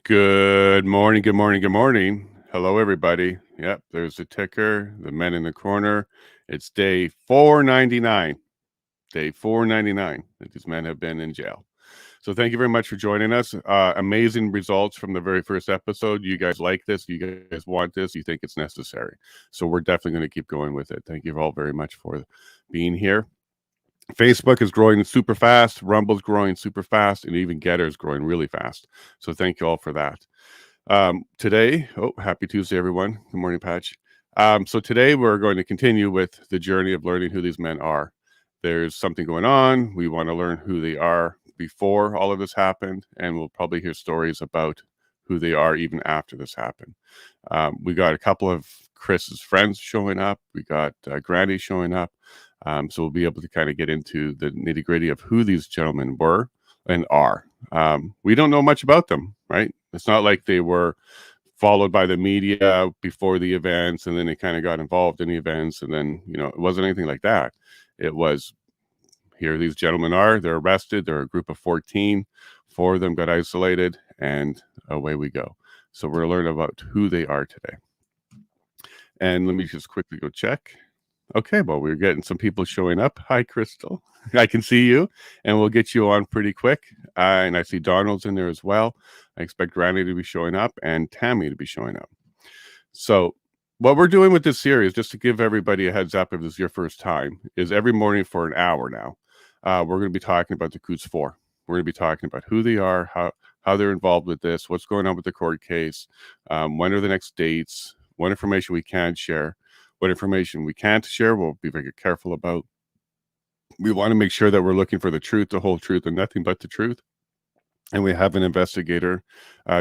Good morning, good morning, good morning. Hello, everybody. Yep, there's the ticker, the men in the corner. It's day 499. Day 499 that these men have been in jail. So thank you very much for joining us. Amazing results from the very first episode. You guys like this. You guys want this. You think it's necessary. So we're definitely going to keep going with it. Thank you all very much for being here. Facebook is growing super fast. Rumble's growing super fast. And even Getter is growing really fast. So thank you all for that. Today, happy Tuesday, everyone. Good morning, Patch. So today we're going to continue with the journey of learning who these men are. There's something going on. We want to learn who they are before all of this happened, and we'll probably hear stories about who they are even after this happened. We got a couple of Chris's friends showing up. We got Granny showing up. So we'll be able to kind of get into the nitty-gritty of who these gentlemen were and are. We don't know much about them, right? It's not like they were followed by the media before the events and then they kind of got involved in the events, and then, it wasn't anything like that. It was, here these gentlemen are, they're arrested, they're a group of 14, 4 of them got isolated, and away we go. So we're going to learn about who they are today. And let me just quickly go check. Okay, well, we're getting some people showing up. Hi, Crystal. I can see you, and we'll get you on pretty quick. And I see Donald's in there as well. I expect Granny to be showing up and Tammy to be showing up. So what we're doing with this series, just to give everybody a heads up if this is your first time, is every morning for an hour now, we're going to be talking about the Coutts Four. We're going to be talking about who they are, how they're involved with this, what's going on with the court case, when are the next dates, what information we can share, what information we can't share, we'll be very careful about. We want to make sure that we're looking for the truth, the whole truth, and nothing but the truth. And we have an investigator,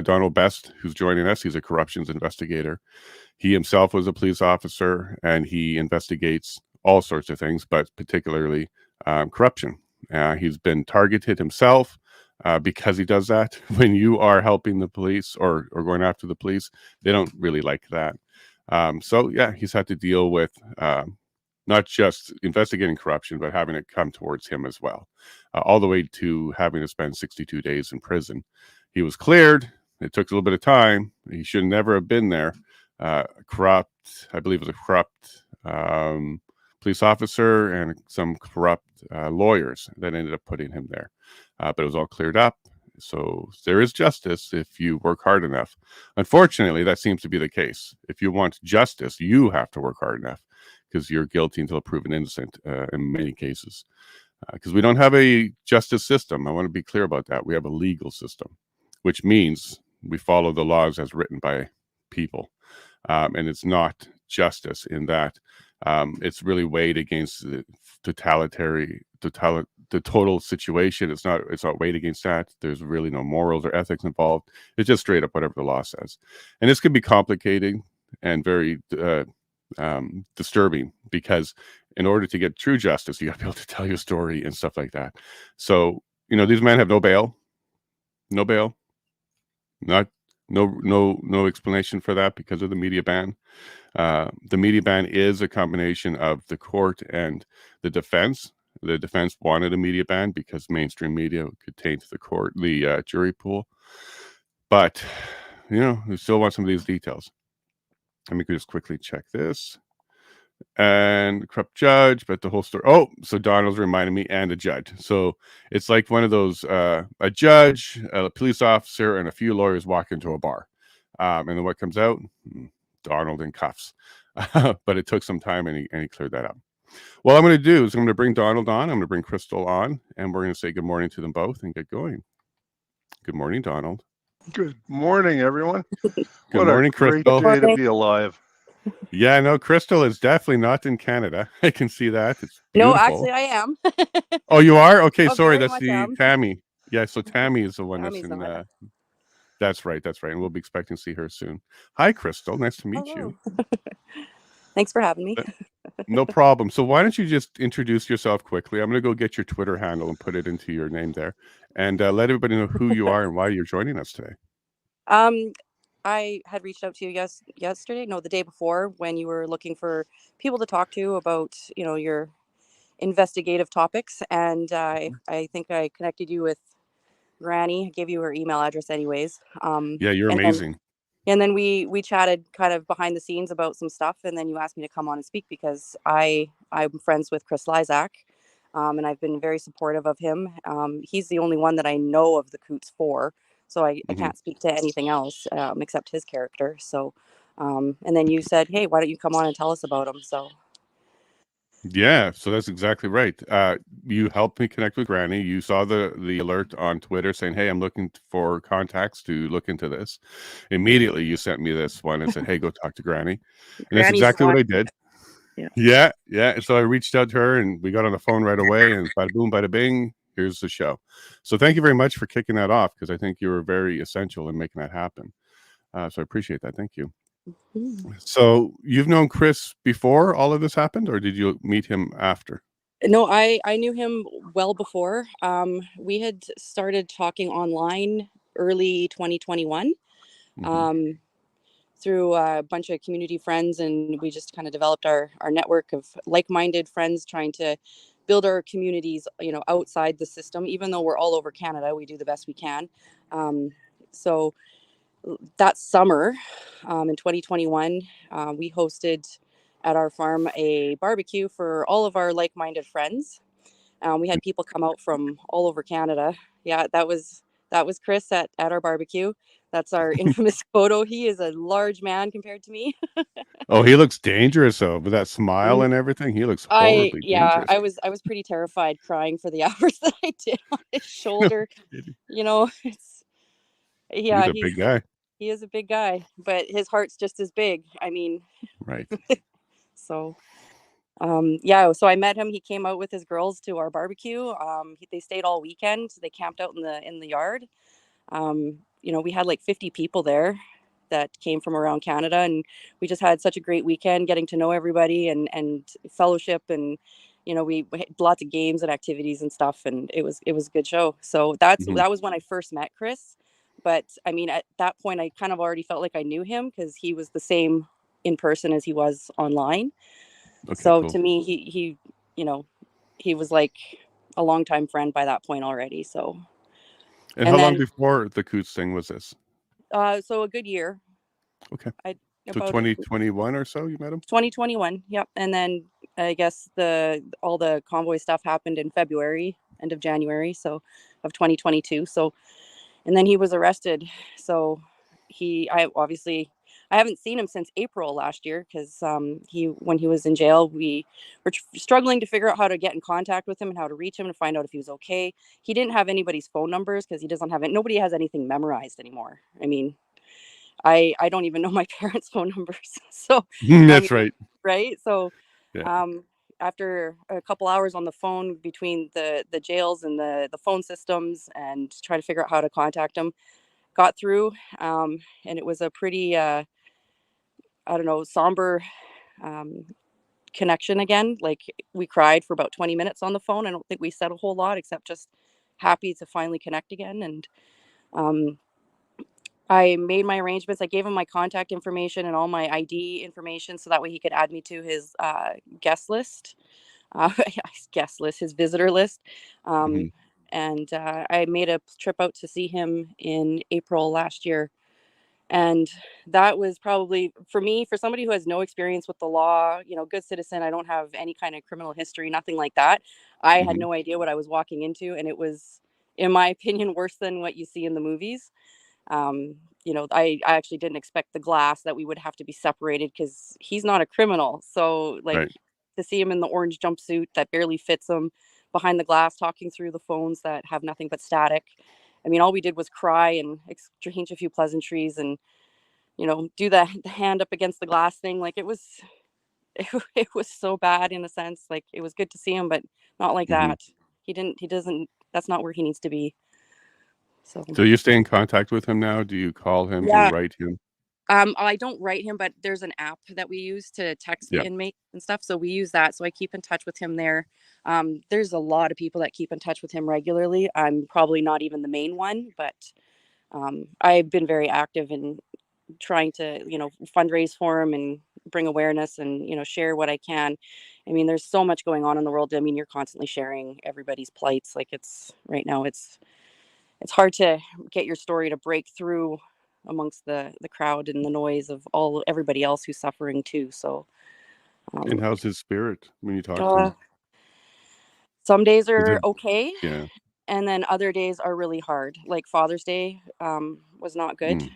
Donald Best, who's joining us. He's a corruptions investigator. He himself was a police officer, and he investigates all sorts of things, but particularly corruption. He's been targeted himself because he does that. When you are helping the police or going after the police, they don't really like that. So yeah, he's had to deal with not just investigating corruption, but having it come towards him as well, all the way to having to spend 62 days in prison. He was cleared. It took a little bit of time. He should never have been there. Corrupt, I believe it was a corrupt police officer and some corrupt lawyers that ended up putting him there. But it was all cleared up. So there is justice if you work hard enough. Unfortunately, that seems to be the case. If you want justice, you have to work hard enough because you're guilty until proven innocent in many cases. Because we don't have a justice system. I want to be clear about that. We have a legal system, which means we follow the laws as written by people. And it's not justice in that it's really weighed against the the total situation. It's not weighed against that. There's really no morals or ethics involved. It's just straight up whatever the law says. And this can be complicated and very disturbing, because in order to get true justice, you got to be able to tell your story and stuff like that. So, these men have no bail, no explanation for that because of the media ban. The media ban is a combination of the court and the defense. The defense wanted a media ban because mainstream media could taint the jury pool. But, we still want some of these details. Let me just quickly check this. And corrupt judge, but the whole story. Oh, so Donald's reminding me, and a judge. So it's like one of those, a judge, a police officer, and a few lawyers walk into a bar. And then what comes out? Donald in cuffs. But it took some time, and he cleared that up. What I'm going to do is I'm going to bring Donald on. I'm going to bring Crystal on, and we're going to say good morning to them both and get going. Good morning, Donald. Good morning, everyone. Good morning, Crystal. Great day to be alive. Yeah, no, Crystal is definitely not in Canada. I can see that. It's beautiful. No, actually, I am. Oh, you are? Okay, Oh, sorry. very That's much the Tammy. Yeah, so Tammy is the one that's in. That's right. And we'll be expecting to see her soon. Hi, Crystal. Nice to meet you. Thanks for having me. No problem. So why don't you just introduce yourself quickly? I'm going to go get your Twitter handle and put it into your name there, and let everybody know who you are and why you're joining us today. I had reached out to you the day before, when you were looking for people to talk to about, your investigative topics. And I think I connected you with Granny. I gave you her email address anyways. Yeah, you're And then amazing. we chatted kind of behind the scenes about some stuff, and then you asked me to come on and speak because I'm friends with Chris Lysak, and I've been very supportive of him. He's the only one that I know of the Coutts Four, so I Mhm. can't speak to anything else except his character. So, and then you said, hey, why don't you come on and tell us about him? So Yeah, so that's exactly right. You helped me connect with Granny. You saw the alert on Twitter saying, "Hey, I'm looking for contacts to look into this." Immediately, you sent me this one and said, "Hey, go talk to Granny," and that's Granny's exactly what one. I did. Yeah. Yeah, yeah. And so I reached out to her, and we got on the phone right away. And bada boom, bada bing. Here's the show. So thank you very much for kicking that off because I think you were very essential in making that happen. So I appreciate that. Thank you. Mhm. So you've known Chris before all of this happened, or did you meet him after? No, I knew him well before. We had started talking online early 2021 Hmm. um, through a bunch of community friends, and we just kind of developed our network of like-minded friends trying to build our communities, outside the system. Even though we're all over Canada, we do the best we can. So that summer, in 2021, we hosted at our farm a barbecue for all of our like-minded friends. We had people come out from all over Canada. Yeah, that was Chris at our barbecue. That's our infamous photo. He is a large man compared to me. Oh, he looks dangerous though, with that smile Mm, and everything. He looks horribly dangerous. I was pretty terrified crying for the hours that I did on his shoulder. It's He's yeah, a big guy, he is a big guy, but his heart's just as big. I mean, right? so yeah, so I met him. He came out with his girls to our barbecue. They stayed all weekend. They camped out in the yard. We had like 50 people there that came from around Canada, and we just had such a great weekend getting to know everybody and fellowship, and we had lots of games and activities and stuff, and it was a good show. So Hmm. that was when I first met Chris. But I mean, at that point, I kind of already felt like I knew him because he was the same in person as he was online. Okay, So cool. to me, you know, he was like a longtime friend by that point already. So, And how and long then, before the Coots thing was this? so a good year, Okay, I so about 2021 or so. You met him. 2021. Yep. And then I guess all the convoy stuff happened in February, end of January, so of 2022. So, and then he was arrested. So I haven't seen him since April last year because when he was in jail, we were struggling to figure out how to get in contact with him and how to reach him to find out if he was okay. He didn't have anybody's phone numbers because he doesn't have it. Nobody has anything memorized anymore. I mean, I don't even know my parents' phone numbers. So, I That's mean, right. right? So, Yeah. um, after a couple hours on the phone between the jails and the phone systems and trying to figure out how to contact him, got through. And it was a pretty, I don't know, somber um, connection again. Like we cried for about 20 minutes on the phone. I don't think we said a whole lot except just happy to finally connect again. And um, I made my arrangements. I gave him my contact information and all my ID information so that way he could add me to his guest list, guest list, his visitor list. Hmm. Um, and I made a trip out to see him in April last year. And that was probably for me, for somebody who has no experience with the law, good citizen. I don't have any kind of criminal history, nothing like that. I had Hmm. no idea what I was walking into. And it was, in my opinion, worse than what you see in the movies. I actually didn't expect the glass that we would have to be separated because he's not a criminal. So, like, Right. to see him in the orange jumpsuit that barely fits him behind the glass, talking through the phones that have nothing but static. I mean, all we did was cry and exchange a few pleasantries and, do the hand up against the glass thing. Like, it was so bad in a sense. Like, it was good to see him, but not like Hmm. that. He doesn't, that's not where he needs to be. So, So you stay in contact with him now? Do you call him? Do you yeah. write him? I don't write him, but there's an app that we use to text Yeah. inmates and stuff. So we use that. So I keep in touch with him there. There's a lot of people that keep in touch with him regularly. I'm probably not even the main one, but I've been very active in trying to, fundraise for him and bring awareness and, share what I can. I mean, there's so much going on in the world. I mean, you're constantly sharing everybody's plights. Like it's right now, it's hard to get your story to break through amongst the crowd and the noise of everybody else who's suffering too. So And how's his spirit when you talk to uh, him? some days Is are it okay, yeah. and then other days are really hard. Like Father's Day was not good. Mm,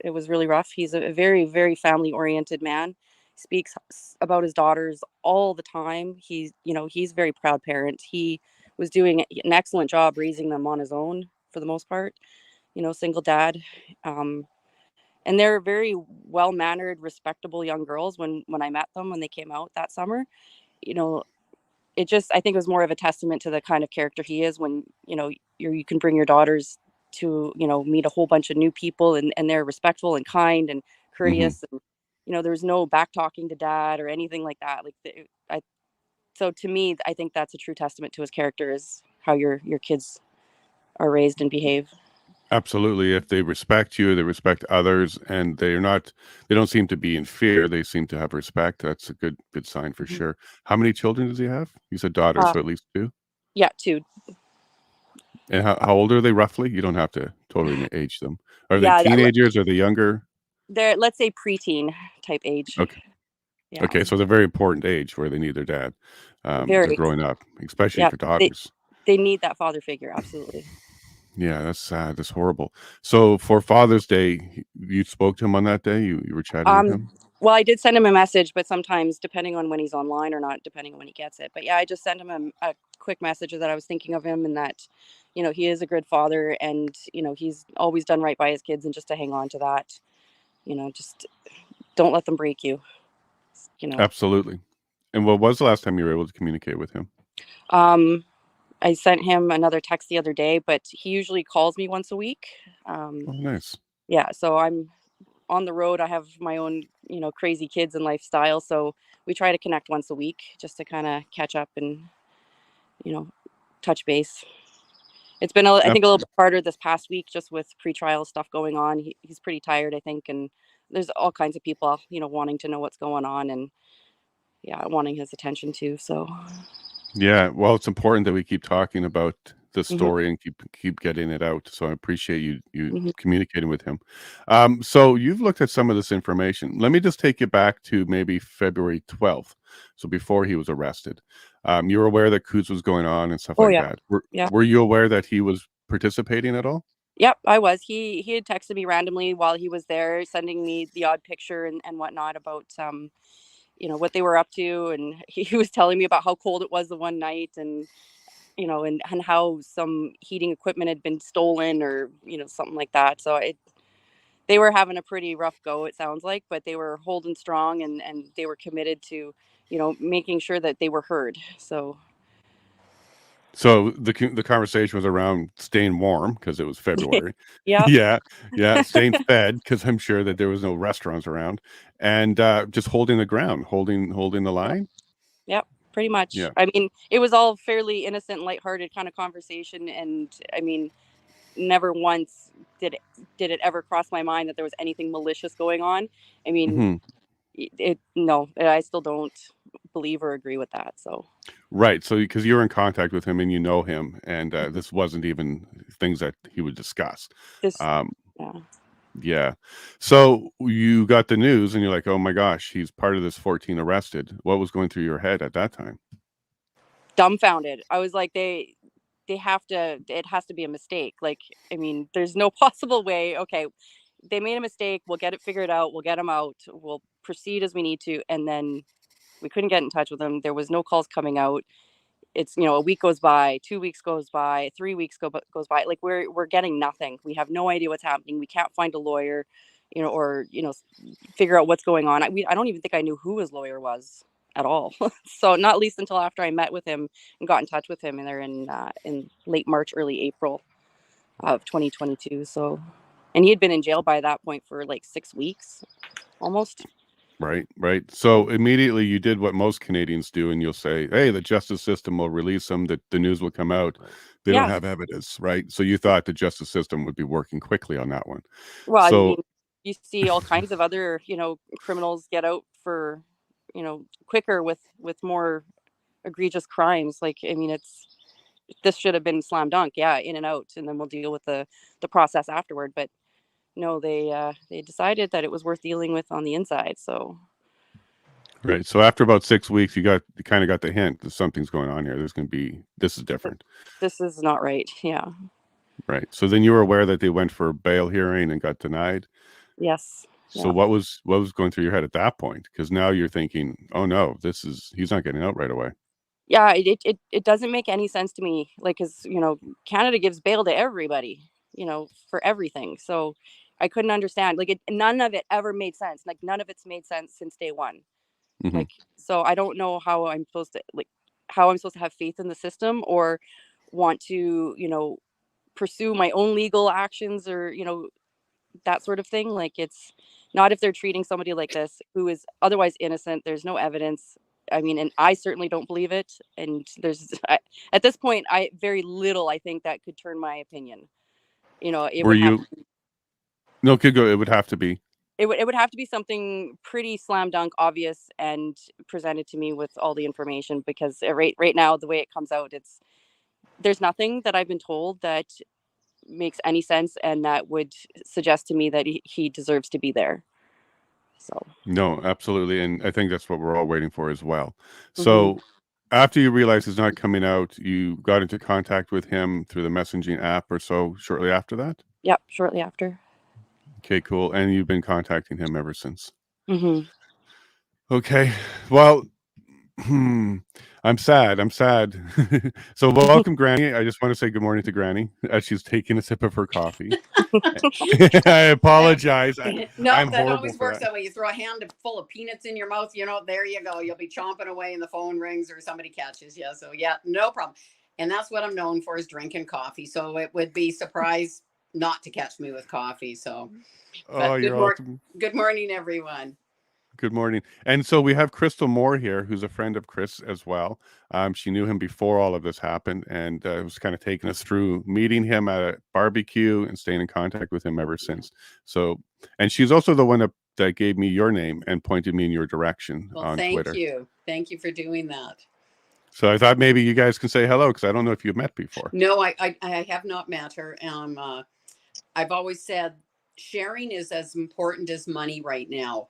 It was really rough. He's a very, very family oriented man. Speaks about his daughters all the time. He's a very proud parent. He was doing an excellent job raising them on his own for the most part. Single dad. Um, and they're very well mannered, respectable young girls. When I met them when they came out that summer, you know, I think it was more of a testament to the kind of character he is. When you can bring your daughters to meet a whole bunch of new people, and they're respectful and kind and mhm. courteous, and there's no back talking to dad or anything like that. So to me, I think that's a true testament to his character, is how your kids are raised and behave. Absolutely. If they respect you, they respect others, and they don't seem to be in fear. They seem to have respect. That's a good sign for Mhm. sure. How many children does he have? You said daughters, uh, so at least two. yeah, two. And how old are they roughly? You don't have to totally age them. Are they Yeah, teenagers? Are they younger? they're, let's say, preteen type age. Okay. Yeah, Okay, so they're very important age where they need their dad. They're very. growing up, especially Yeah, for they daughters. they need that father figure, absolutely. Yeah, that's sad. That's horrible. So for Father's Day, you spoke to him on that day? You were chatting with Um, him? well, I did send him a message, but sometimes, depending on when he's online or not, depending on when he gets it. But yeah, I just sent him a quick message that I was thinking of him, and that, he is a good father, and, he's always done right by his kids, and just to hang on to that, just don't let them break you, you know. Absolutely. And what was the last time you were able to communicate with him? Um, I sent him another text the other day, but he usually calls me once a week. Oh, nice. Yeah, so I'm on the road. I have my own, crazy kids and lifestyle. So we try to connect once a week just to kind of catch up and, you know, touch base. It's been, I think, a little Absolutely. bit harder this past week just with pretrial stuff going on. He's pretty tired, I think. And there's all kinds of people, wanting to know what's going on, and, yeah, wanting his attention too. So, Yeah, well, it's important that we keep talking about the hmm story and keep getting it out. So I appreciate you hmm communicating with him. So you've looked at some of this information. Let me just take you back to maybe February 12th. So before he was arrested, you were aware that Coutts was going on and stuff oh, like yeah. that. Yeah. Were you aware that he was participating at all? Yep, I was. He had texted me randomly while he was there, sending me the odd picture and whatnot about what they were up to, and he was telling me about how cold it was the one night, and and how some heating equipment had been stolen, or something like that. So they were having a pretty rough go, it sounds like, but they were holding strong, and they were committed to making sure that they were heard. So So the conversation was around staying warm because it was February. yeah, Yeah, yeah, staying fed because I'm sure that there was no restaurants around, and just holding the ground, holding the yep, line. yep, pretty much. Yeah. I mean, it was all fairly innocent, lighthearted kind of conversation, and I mean, never once did it ever cross my mind that there was anything malicious going on. I mean, Mhm. no, I still don't believe or agree with that. So Right. So because you're in contact with him and you know him, and mhm. this wasn't even things that he would discuss. This, Um, yeah, yeah. So you got the news and you're like, oh my gosh, he's part of this 14 arrested. What was going through your head at that time? dumbfounded. I was like, they have to. It has to be a mistake. Like, I mean, there's no possible way. Okay, they made a mistake. We'll get it figured out. We'll get them out. We'll proceed as we need to. And then we couldn't get in touch with them. There was no calls coming out. It's a week goes by, 2 weeks goes by, 3 weeks goes by. Like, we're getting nothing. We have no idea what's happening. We can't find a lawyer, or figure out what's going on. I don't even think I knew who his lawyer was at all. So not least until after I met with him and got in touch with him, and they're in late March, early April of 2022. So, and he had been in jail by that point for like 6 weeks almost. Right, right. So immediately you did what most Canadians do, and you'll say, "Hey, the justice system will release them. The news will come out. They don't Yeah. have evidence, right?" So you thought the justice system would be working quickly on that one. Well, I So mean, you see all kinds of other, criminals get out for, quicker with more egregious crimes. Like, I mean, it's this should have been slam dunk. Yeah, in and out, and then we'll deal with the process afterward. But no, they decided that it was worth dealing with on the inside. So Right. So after about 6 weeks, you kind of got the hint that something's going on here. This is different. this is not right. Yeah. Right. So then you were aware that they went for a bail hearing and got denied. Yes. So Yeah. what was going through your head at that point? Because now you're thinking, oh no, he's not getting out right away. Yeah, it doesn't make any sense to me. Like, because Canada gives bail to everybody, for everything. So I couldn't understand. Like, none of it ever made sense. Like, none of it's made sense since day one. Mm-hmm. Like, so I don't know how I'm supposed to have faith in the system, or want to pursue my own legal actions, or that sort of thing. Like, it's not if they're treating somebody like this who is otherwise innocent. There's no evidence. I mean, and I certainly don't believe it. And at this point, I very little I think that could turn my opinion. It Were would have you? No, could go. It would have to be. it would have to be something pretty slam dunk obvious and presented to me with all the information, because right now the way it comes out, there's nothing that I've been told that makes any sense and that would suggest to me that he deserves to be there. So No, absolutely, and I think that's what we're all waiting for as well. mhm. So after you realized he's not coming out, you got into contact with him through the messaging app or so shortly after that? Yep, shortly after. Okay, cool. And you've been contacting him ever since. Hmm. Okay. Well, I'm sad. So welcome, Granny. I just want to say good morning to Granny as she's taking a sip of her coffee. I apologize. No, I'm that horrible always for works that. that way. You throw a hand full of peanuts in your mouth, there you go. You'll be chomping away and the phone rings or somebody catches you. So yeah, no problem. And that's what I'm known for, is drinking coffee. So it would be surprise not to catch me with coffee. So Oh, you're welcome. good morning, everyone. Good morning. And so we have Crystal Moore here, who's a friend of Chris as well. She knew him before all of this happened, and was kind of taking us through meeting him at a barbecue and staying in contact with him ever since. So, and she's also the one that gave me your name and pointed me in your direction on Twitter. Thank you. Thank you for doing that. So I thought maybe you guys can say hello, because I don't know if you've met before. No, I have not met her. I've always said sharing is as important as money right now.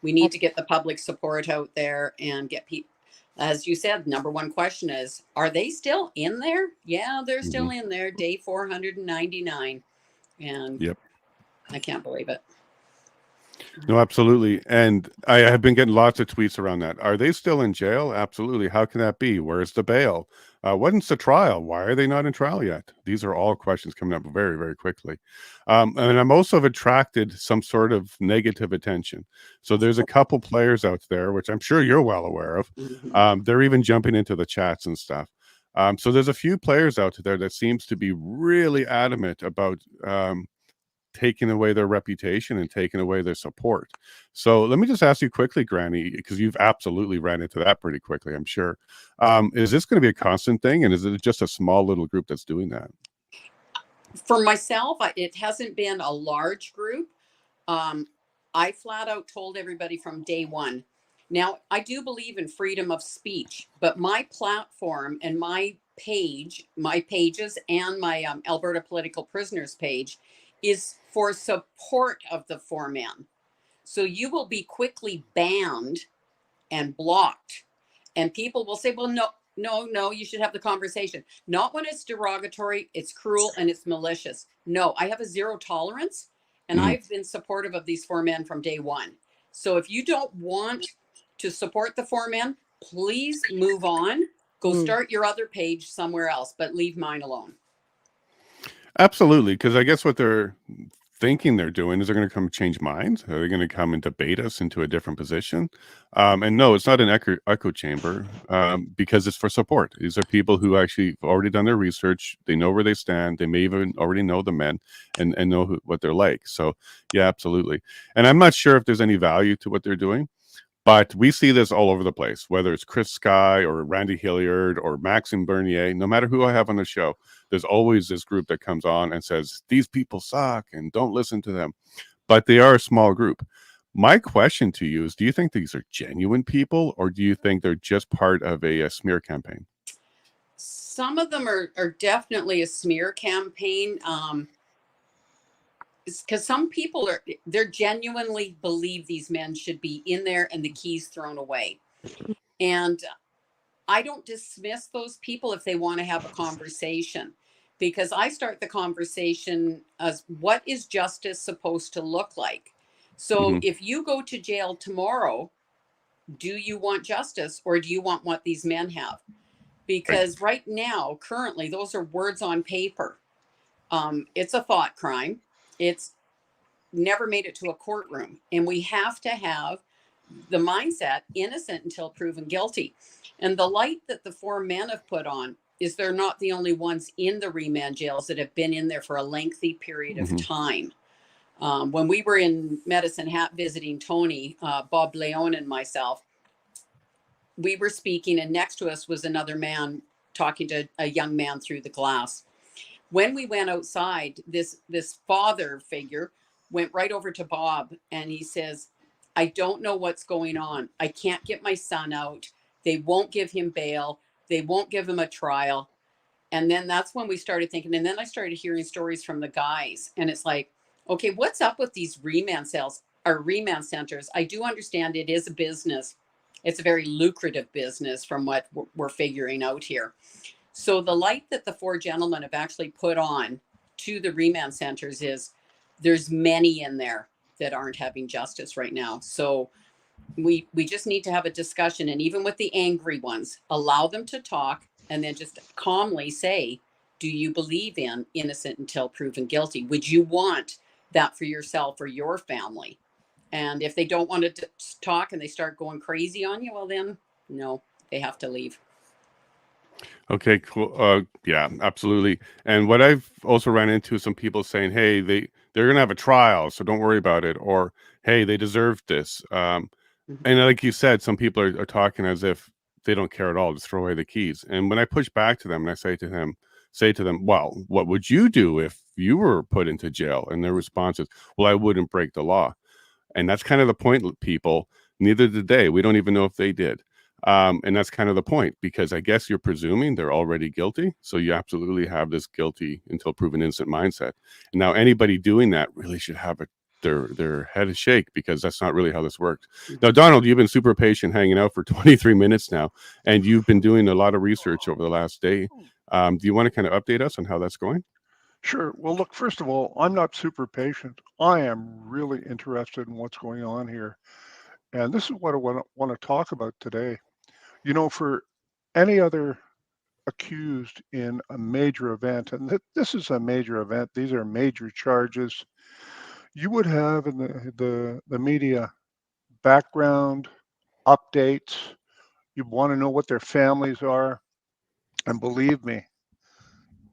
We need to get the public support out there and get people. As you said, number one question is, are they still in there? Yeah, they're still in there. Day 499. And yep. I can't believe it. No, absolutely. And I have been getting lots of tweets around that. Are they still in jail? Absolutely. How can that be? Where's the bail? When's the trial? Why are they not in trial yet? These are all questions coming up very, very quickly. And I'm also attracted some sort of negative attention. So there's a couple players out there, which I'm sure you're well aware of. They're even jumping into the chats and stuff. So there's a few players out there that seems to be really adamant about taking away their reputation and taking away their support. So let me just ask you quickly, Granny, because you've absolutely ran into that pretty quickly, I'm sure. Is this going to be a constant thing, and is it just a small little group that's doing that? For myself, it hasn't been a large group. I flat out told everybody from day one. Now, I do believe in freedom of speech, but my platform and my pages and my Alberta Political Prisoners page is for support of the four men. So you will be quickly banned and blocked. And people will say, well, no, you should have the conversation. Not when it's derogatory, it's cruel, and it's malicious. No, I have a zero tolerance, and I've been supportive of these four men from day one. So if you don't want to support the four men, please move on. Go start your other page somewhere else, but leave mine alone. Absolutely, because I guess what they're thinking they're doing is they're going to come change minds. Are they going to come and debate us into a different position? And no, it's not an echo chamber, because it's for support. These are people who actually have already done their research. They know where they stand. They may even already know the men and know what they're like. So yeah, absolutely. And I'm not sure if there's any value to what they're doing. But we see this all over the place, whether it's Chris Sky or Randy Hilliard or Maxime Bernier. No matter who I have on the show, there's always this group that comes on and says, these people suck and don't listen to them. But they are a small group. My question to you is, do you think these are genuine people, or do you think they're just part of a smear campaign? Some of them are definitely a smear campaign. Because some people they're genuinely believe these men should be in there and the keys thrown away. And I don't dismiss those people if they want to have a conversation, because I start the conversation as, what is justice supposed to look like? So if you go to jail tomorrow, do you want justice, or do you want what these men have? Because right now, currently, those are words on paper. It's a thought crime. It's never made it to a courtroom. And we have to have the mindset, innocent until proven guilty. And the light that the four men have put on is they're not the only ones in the remand jails that have been in there for a lengthy period of time. When we were in Medicine Hat visiting Tony, Bob Leone and myself, we were speaking, and next to us was another man talking to a young man through the glass. When we went outside, this father figure went right over to Bob and he says, I don't know what's going on. I can't get my son out. They won't give him bail. They won't give him a trial. And then that's when we started thinking. And then I started hearing stories from the guys. And it's like, okay, what's up with these remand cells or remand centers? I do understand it is a business. It's a very lucrative business from what we're figuring out here. So the light that the four gentlemen have actually put on to the remand centers is there's many in there that aren't having justice right now. So we just need to have a discussion, and even with the angry ones, allow them to talk and then just calmly say, do you believe in innocent until proven guilty? Would you want that for yourself or your family? And if they don't want to talk and they start going crazy on you, well then, no, they have to leave. Okay, cool. Yeah, absolutely. And what I've also ran into is some people saying, "Hey, they're gonna have a trial, so don't worry about it," or "Hey, they deserve this." And like you said, some people are talking as if they don't care at all, just throw away the keys. And when I push back to them and I say to them, "Well, what would you do if you were put into jail?" And their response is, "Well, I wouldn't break the law." And that's kind of the point, people. Neither did they. We don't even know if they did. And that's kind of the point, because I guess you're presuming they're already guilty. So you absolutely have this guilty until proven innocent mindset. And now anybody doing that really should have their head a shake, because that's not really how this works. Now, Donald, you've been super patient hanging out for 23 minutes now, and you've been doing a lot of research over the last day. Do you want to kind of update us on how that's going? Sure. Well, look, first of all, I'm not super patient. I am really interested in what's going on here. And this is what I want to talk about today. You know, for any other accused in a major event, and this is a major event, these are major charges, you would have in the media background updates. You want to know what their families are. And believe me,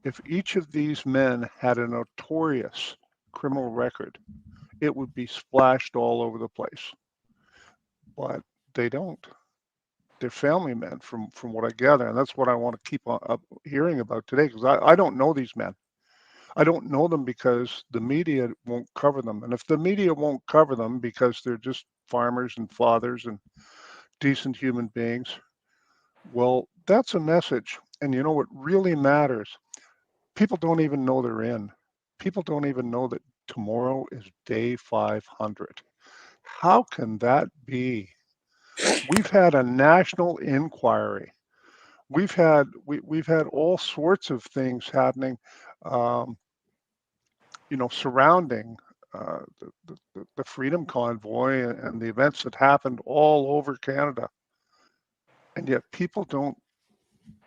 if each of these men had a notorious criminal record, it would be splashed all over the place. But they don't. They're family men, from what I gather, and that's what I want to keep on hearing about today, because I don't know these men. I don't know them because the media won't cover them. And if the media won't cover them because they're just farmers and fathers and decent human beings, well, that's a message. And you know what really matters? People don't even know they're in. People don't even know that tomorrow is day 500. How can that be? We've had a national inquiry. We've had all sorts of things happening, surrounding the Freedom Convoy and the events that happened all over Canada. And yet people don't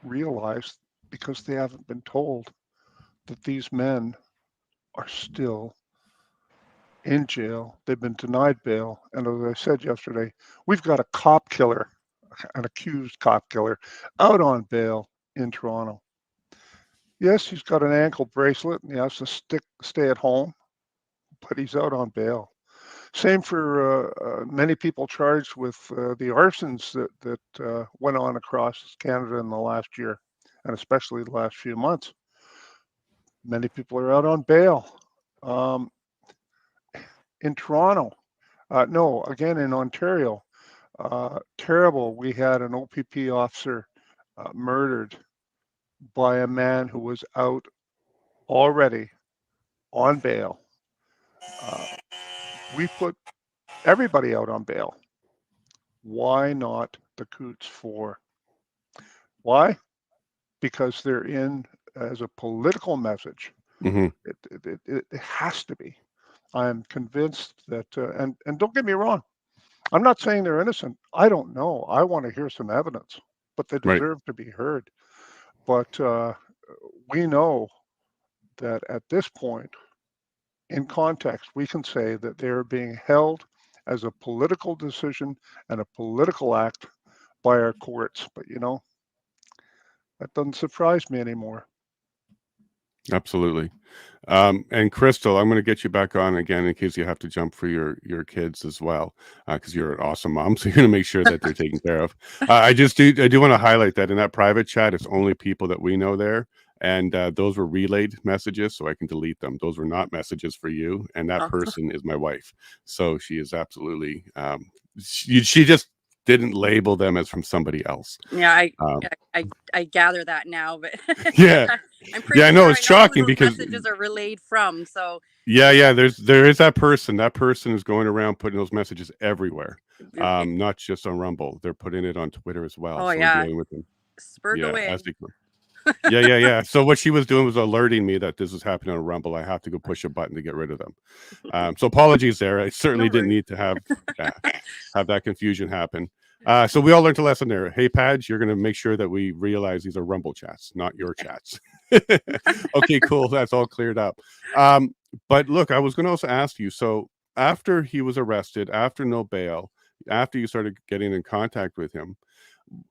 realize, because they haven't been told, that these men are still in jail. They've been denied bail. And as I said yesterday, we've got a cop killer, an accused cop killer, out on bail in Toronto. Yes, he's got an ankle bracelet and he has to stay at home, but he's out on bail. Same for many people charged with the arsons that went on across Canada in the last year, and especially the last few months. Many people are out on bail. In Toronto, no, again in Ontario, terrible. We had an OPP officer murdered by a man who was out already on bail. We put everybody out on bail. Why not the Coutts Four? Why? Because they're in as a political message. Mm-hmm. It has to be. I'm convinced that, and don't get me wrong, I'm not saying they're innocent. I don't know. I want to hear some evidence, but they Right. deserve to be heard. But we know that at this point, in context, we can say that they're being held as a political decision and a political act by our courts. But that doesn't surprise me anymore. Absolutely. And Crystal, I'm going to get you back on again in case you have to jump for your kids as well, because you're an awesome mom. So you're going to make sure that they're taken care of. I do want to highlight that in that private chat, it's only people that we know there. And those were relayed messages, so I can delete them. Those were not messages for you. And that person is my wife. So she is absolutely, she just didn't label them as from somebody else. Yeah, I gather that now, but yeah. I'm pretty I know sure it's shocking who those because messages are relayed from. So yeah, there is that person. That person is going around putting those messages everywhere. Not just on Rumble. They're putting it on Twitter as well. Oh so yeah, we're dealing with them. spurg Yeah, away. as they come. Yeah. So what she was doing was alerting me that this was happening on Rumble. I have to go push a button to get rid of them. So apologies there. I certainly didn't need to have that confusion happen. So we all learned a lesson there. Hey, Padge, you're going to make sure that we realize these are Rumble chats, not your chats. Okay, cool. That's all cleared up. But look, I was going to also ask you, so after he was arrested, after no bail, after you started getting in contact with him,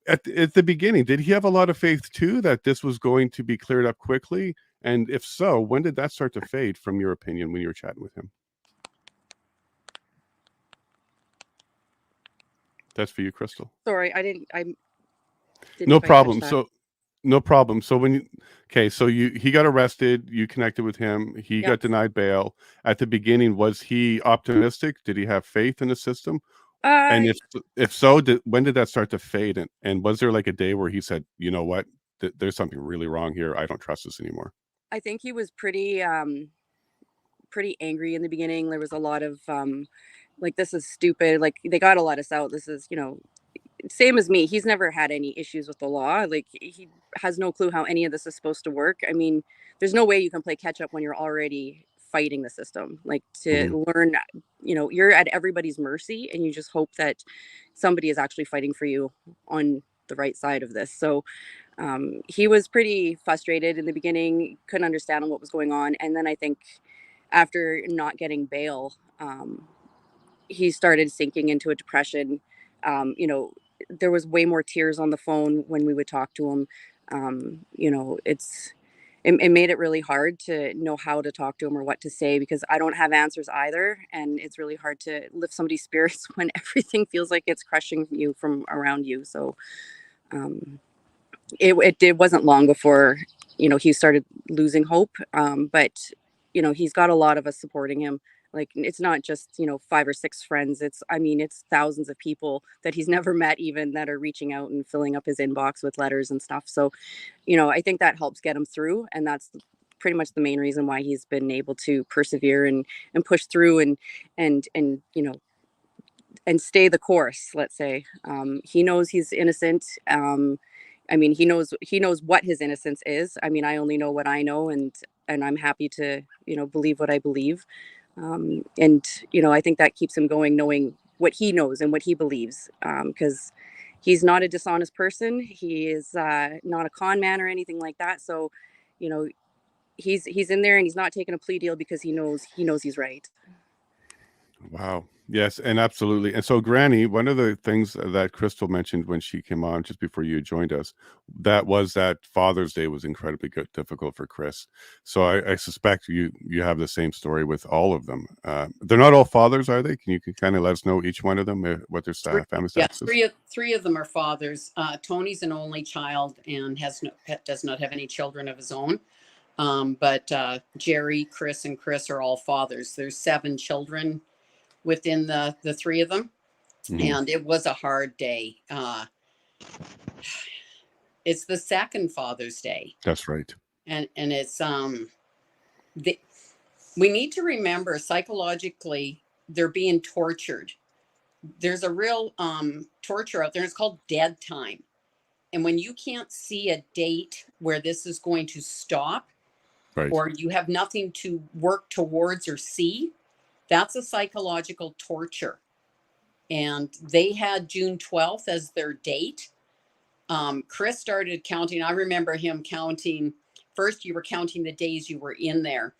at the beginning, did he have a lot of faith too that this was going to be cleared up quickly? And if so, when did that start to fade from your opinion when you were chatting with him? That's for you, Crystal. Sorry, I didn't No quite catch problem. that. So no problem. So he got arrested, you connected with him, he got denied bail. At the beginning, was he optimistic? Did he have faith in the system? And if so, when did that start to fade? And was there like a day where he said, you know what, there's something really wrong here. I don't trust this anymore. I think he was pretty angry in the beginning. There was a lot of like, this is stupid. Like, they got to let us out. This is, same as me. He's never had any issues with the law. Like, he has no clue how any of this is supposed to work. I mean, there's no way you can play catch up when you're already fighting the system. Like, to learn, you're at everybody's mercy, and you just hope that somebody is actually fighting for you on the right side of this. So he was pretty frustrated in the beginning, couldn't understand what was going on. And then I think after not getting bail, he started sinking into a depression. There was way more tears on the phone when we would talk to him. It made it really hard to know how to talk to him or what to say, because I don't have answers either. And it's really hard to lift somebody's spirits when everything feels like it's crushing you from around you. So it wasn't long before, he started losing hope. But, he's got a lot of us supporting him. Like, it's not just, 5 or 6 friends. It's thousands of people that he's never met even, that are reaching out and filling up his inbox with letters and stuff. So, I think that helps get him through. And that's pretty much the main reason why he's been able to persevere and push through and and stay the course, let's say. He knows he's innocent. He knows what his innocence is. I mean, I only know what I know, and I'm happy to, believe what I believe. I think that keeps him going, knowing what he knows and what he believes, because he's not a dishonest person. He is not a con man or anything like that. So, he's in there, and he's not taking a plea deal because he knows he's right. Wow. Yes, and absolutely. And so, Granny, one of the things that Crystal mentioned when she came on just before you joined us, that was that Father's Day was incredibly difficult for Chris. So I suspect you have the same story with all of them. They're not all fathers, are they? Can you kind of let us know each one of them, what their family status is? Yeah, three of them are fathers. Tony's an only child and does not have any children of his own. But Jerry, Chris, and Chris are all fathers. There's 7 children within the 3 of them. And it was a hard day. It's the second Father's Day. That's right. And it's we need to remember psychologically they're being tortured. There's a real torture out there. It's called dead time. And when you can't see a date where this is going to stop, Right. or you have nothing to work towards or see, that's a psychological torture. And they had June 12th as their date. Chris started counting. I remember him counting. First, you were counting the days you were in there.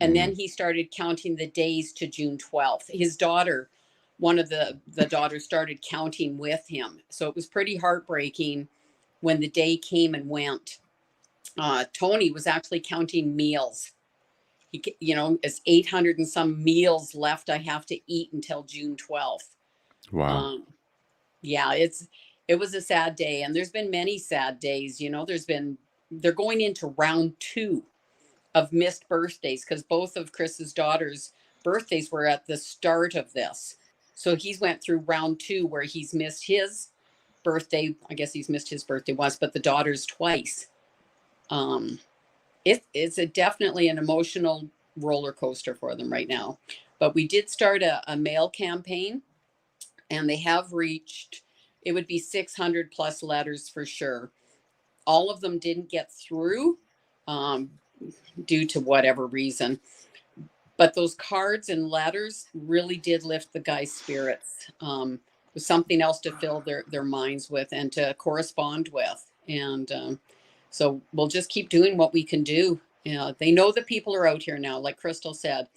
And then he started counting the days to June 12th. His daughter, one of the daughters, started counting with him. So it was pretty heartbreaking when the day came and went. Tony was actually counting meals. He, it's 800 and some meals left I have to eat until June 12th. Wow. Yeah, it was a sad day, and there's been many sad days. They're going into round 2 of missed birthdays because both of Chris's daughters' birthdays were at the start of this. So he's went through round 2 where he's missed his birthday. I guess he's missed his birthday once, but the daughters twice. It's definitely an emotional roller coaster for them right now. But we did start a mail campaign, and they have reached, it would be 600 plus letters for sure. All of them didn't get through due to whatever reason. But those cards and letters really did lift the guy's spirits. It was something else to fill their minds with and to correspond with. And so we'll just keep doing what we can do. They know the people are out here now, like Crystal said.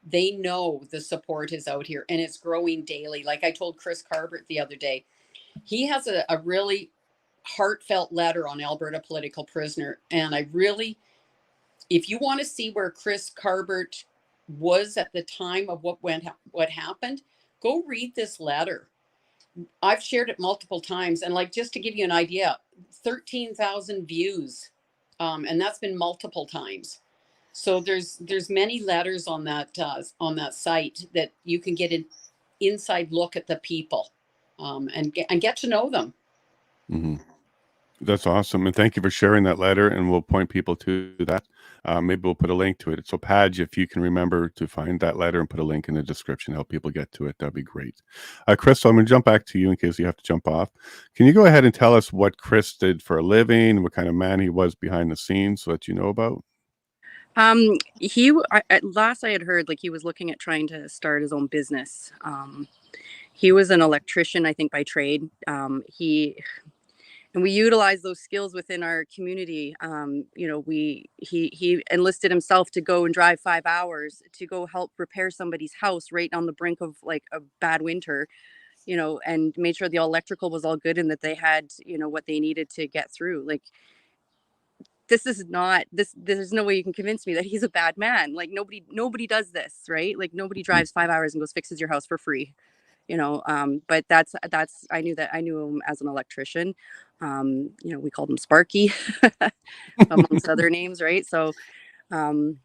They know the support is out here, and it's growing daily. Like I told Chris Carbert the other day, he has a really heartfelt letter on Alberta political prisoner. And if you want to see where Chris Carbert was at the time of what happened, go read this letter. I've shared it multiple times, and just to give you an idea, 13,000 views, and that's been multiple times. So there's many letters on that site that you can get an inside look at the people, and get to know them. Mm-hmm. That's awesome. And thank you for sharing that letter. And we'll point people to that. Maybe we'll put a link to it. So Padge, if you can remember to find that letter and put a link in the description, help people get to it, that'd be great. Crystal, I'm going to jump back to you in case you have to jump off. Can you go ahead and tell us what Chris did for a living, what kind of man he was behind the scenes so that you know about? At last I had heard he was looking at trying to start his own business. He was an electrician, I think, by trade. And we utilize those skills within our community. He enlisted himself to go and drive 5 hours to go help repair somebody's house right on the brink of a bad winter, and made sure the electrical was all good and that they had, what they needed to get through. There's no way you can convince me that he's a bad man. Nobody does this, right? Nobody drives 5 hours and goes fixes your house for free. But I knew him as an electrician. We called him Sparky amongst other names, right? So I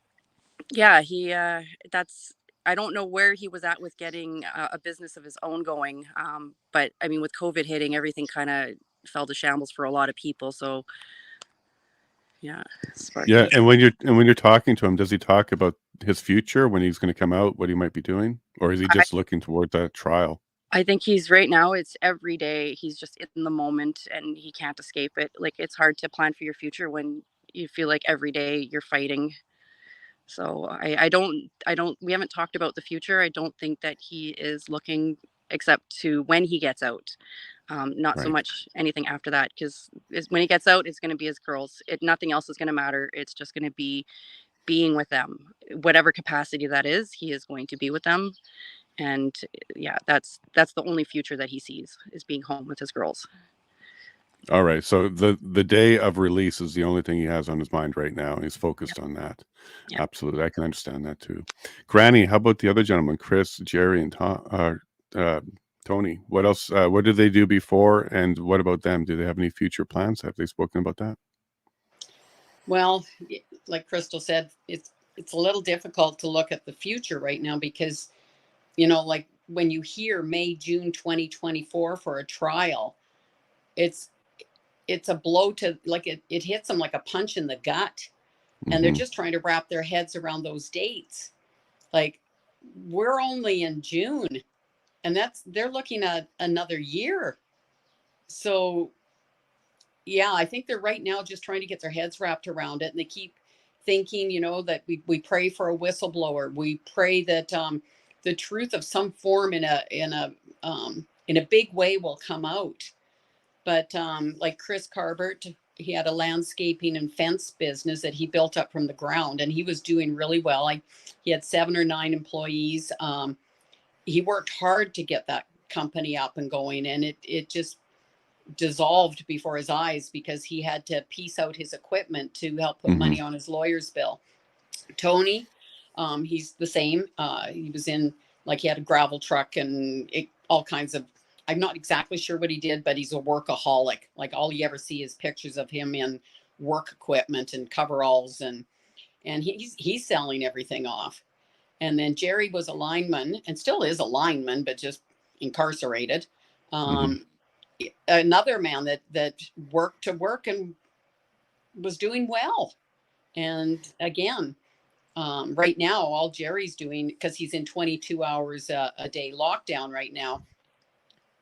don't know where he was at with getting a business of his own going, but I mean, with COVID hitting, everything kind of fell to shambles for a lot of people. So yeah, Sparky. Yeah, and when you're talking to him, does he talk about his future, when he's going to come out, what he might be doing, or is he just looking toward that trial? I think he's right now, it's every day. He's just in the moment and he can't escape it. It's hard to plan for your future when you feel like every day you're fighting. So we haven't talked about the future. I don't think that he is looking except to when he gets out. Not so much anything after that, because when he gets out, it's going to be his girls. Nothing else is going to matter. It's just going to be being with them, whatever capacity that is. He is going to be with them, and yeah, that's the only future that he sees, is being home with his girls. All right, so the day of release is the only thing he has on his mind right now. He's focused on that. Yeah. Absolutely, I can understand that too. Granny, how about the other gentlemen, Chris, Jerry, and Tony? What else? What did they do before, and what about them? Do they have any future plans? Have they spoken about that? Well, like Crystal said, it's a little difficult to look at the future right now because, when you hear May, June 2024 for a trial, it's it's a blow to, like, it hits them like a punch in the gut. And they're just trying to wrap their heads around those dates. Like, we're only in June, and they're looking at another year. So yeah, I think they're right now just trying to get their heads wrapped around it. And they keep thinking, you know, that we pray for a whistleblower. We pray that the truth of some form in a big way will come out. But like Chris Carbert, he had a landscaping and fence business that he built up from the ground, and he was doing really well. He had 7 or 9 employees. He worked hard to get that company up and going, and it just dissolved before his eyes because he had to piece out his equipment to help put money on his lawyer's bill. Tony, he's the same. He was in, like, he had a gravel truck and all kinds of, I'm not exactly sure what he did, but he's a workaholic. Like, all you ever see is pictures of him in work equipment and coveralls, and he's selling everything off. And then Jerry was a lineman, and still is a lineman, but just incarcerated. Another man that worked to work and was doing well. And again, right now, all Jerry's doing, because he's in 22 hours a day lockdown right now,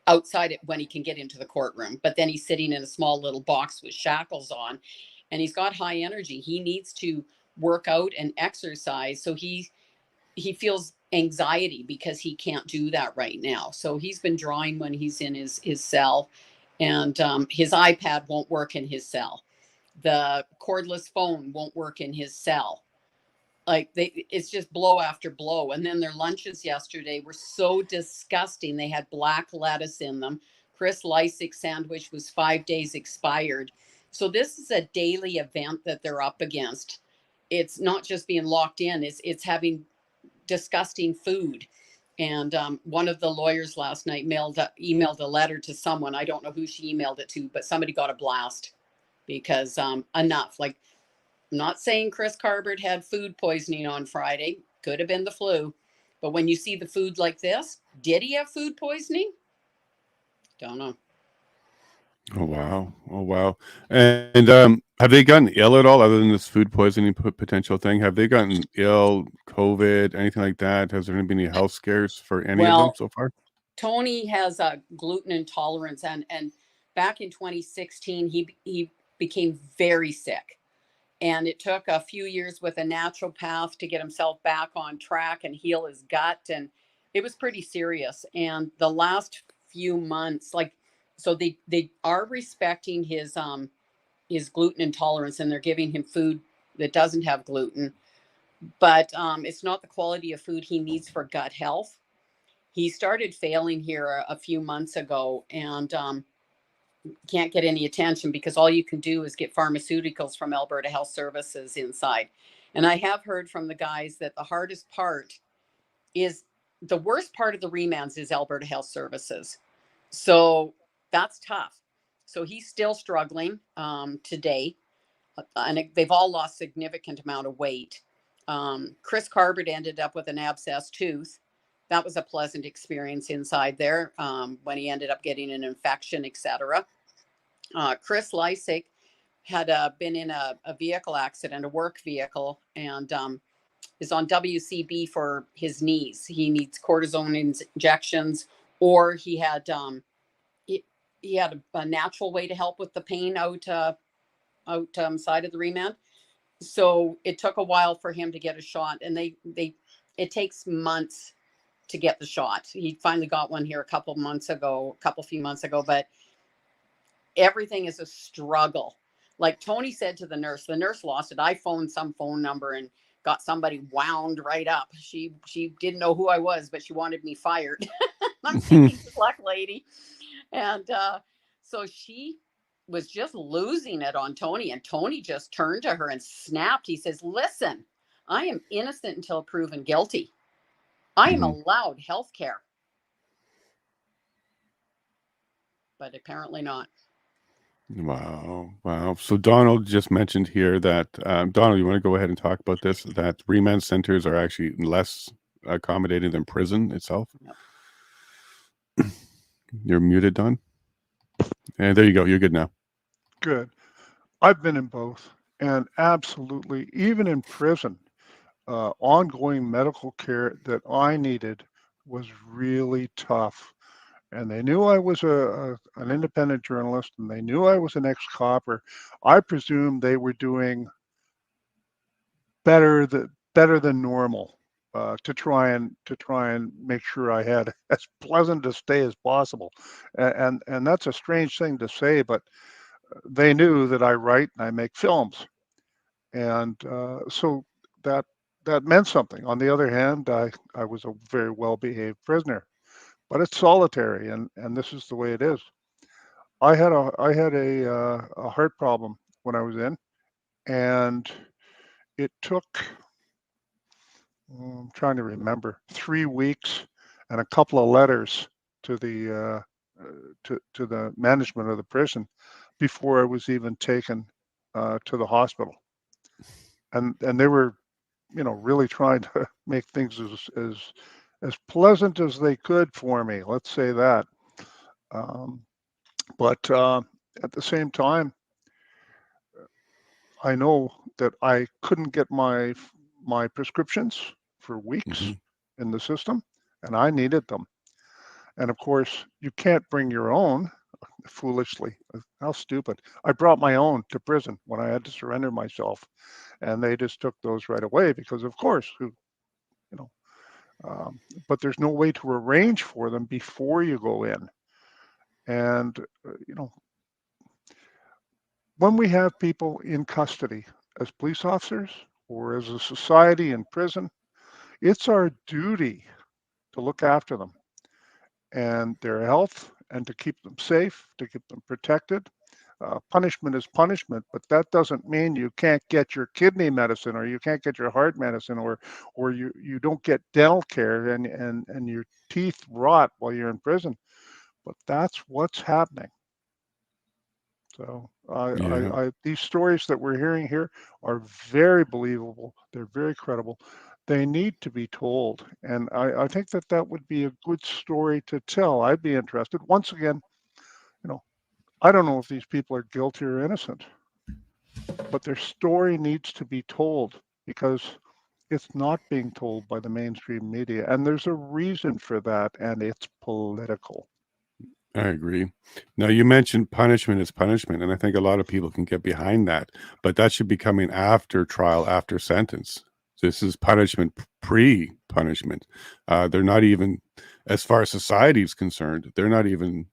outside it when he can get into the courtroom. But then he's sitting in a small little box with shackles on, and he's got high energy. He needs to work out and exercise. So he feels anxiety because he can't do that right now. So he's been drawing when he's in his cell, and his iPad won't work in his cell. The cordless phone won't work in his cell. Like, it's just blow after blow. And then their lunches yesterday were so disgusting. They had black lettuce in them. Chris Lysick's sandwich was 5 days expired. So this is a daily event that they're up against. It's not just being locked in, it's having disgusting food. And one of the lawyers last night emailed a letter to someone. I don't know who she emailed it to, but somebody got a blast because enough. Like, I'm not saying Chris Carbert had food poisoning on Friday. Could have been the flu. But when you see the food like this, did he have food poisoning? Don't know. Oh, wow. Oh, wow. And have they gotten ill at all, other than this food poisoning potential thing? Have they gotten ill, COVID, anything like that? Has there been any health scares for any of them so far? Tony has a gluten intolerance, and back in 2016, he became very sick. And it took a few years with a naturopath to get himself back on track and heal his gut. And it was pretty serious. And the last few months, like, so they are respecting his gluten intolerance, and they're giving him food that doesn't have gluten. But it's not the quality of food he needs for gut health. He started failing here a few months ago, and can't get any attention because all you can do is get pharmaceuticals from Alberta Health Services inside. And I have heard from the guys that the hardest part is, the worst part of the remands is Alberta Health Services. So that's tough. So he's still struggling today. And they've all lost significant amount of weight. Chris Carbert ended up with an abscessed tooth. That was a pleasant experience inside there when he ended up getting an infection, etc. Chris Lysick had been in a vehicle accident, a work vehicle, and is on WCB for his knees. He needs cortisone injections, or he had a natural way to help with the pain outside of the remand. So it took a while for him to get a shot, and it takes months to get the shot. He finally got one here a few months ago, but everything is a struggle. Like Tony said to the nurse lost it. I phoned some phone number and got somebody wound right up. She didn't know who I was, but she wanted me fired. I'm thinking, good luck, lady. And so she was just losing it on Tony, and Tony just turned to her and snapped. He says, "Listen, I am innocent until proven guilty. I am allowed health care." But apparently not. Wow. So Donald just mentioned here that, Donald, you want to go ahead and talk about this, that remand centers are actually less accommodating than prison itself? Yep. You're muted, Don. And there you go. You're good now. Good. I've been in both, and absolutely, even in prison, ongoing medical care that I needed was really tough. And they knew I was an independent journalist, and they knew I was an ex-copper. I presume they were doing better than normal to try and make sure I had as pleasant a stay as possible. And that's a strange thing to say, but they knew that I write and I make films, and so that that meant something. On the other hand, I was a very well-behaved prisoner, but it's solitary, and this is the way it is. I had a heart problem when I was in, and it took, I'm trying to remember, 3 weeks and a couple of letters to to the management of the prison before I was even taken to the hospital. And they were, really trying to make things as pleasant as they could for me. Let's say that. Um, but at the same time, I know that I couldn't get my prescriptions for weeks in the system, and I needed them. And of course, you can't bring your own. Foolishly, how stupid! I brought my own to prison when I had to surrender myself, and they just took those right away because, of course, who you know. But there's no way to arrange for them before you go in. And when we have people in custody as police officers or as a society in prison, it's our duty to look after them and their health and to keep them safe, to keep them protected. Punishment is punishment, but that doesn't mean you can't get your kidney medicine or you can't get your heart medicine or you don't get dental care and your teeth rot while you're in prison. But that's what's happening. So Yeah, these stories that we're hearing here are very believable. They're very credible. They need to be told, and I think that that would be a good story to tell. I'd be interested. Once again, you know, I don't know if these people are guilty or innocent, but their story needs to be told because it's not being told by the mainstream media, and there's a reason for that, and it's political. I agree. Now, you mentioned punishment is punishment, and I think a lot of people can get behind that, but that should be coming after trial, after sentence. This is punishment pre-punishment. They're not even, as far as society is concerned, they're not even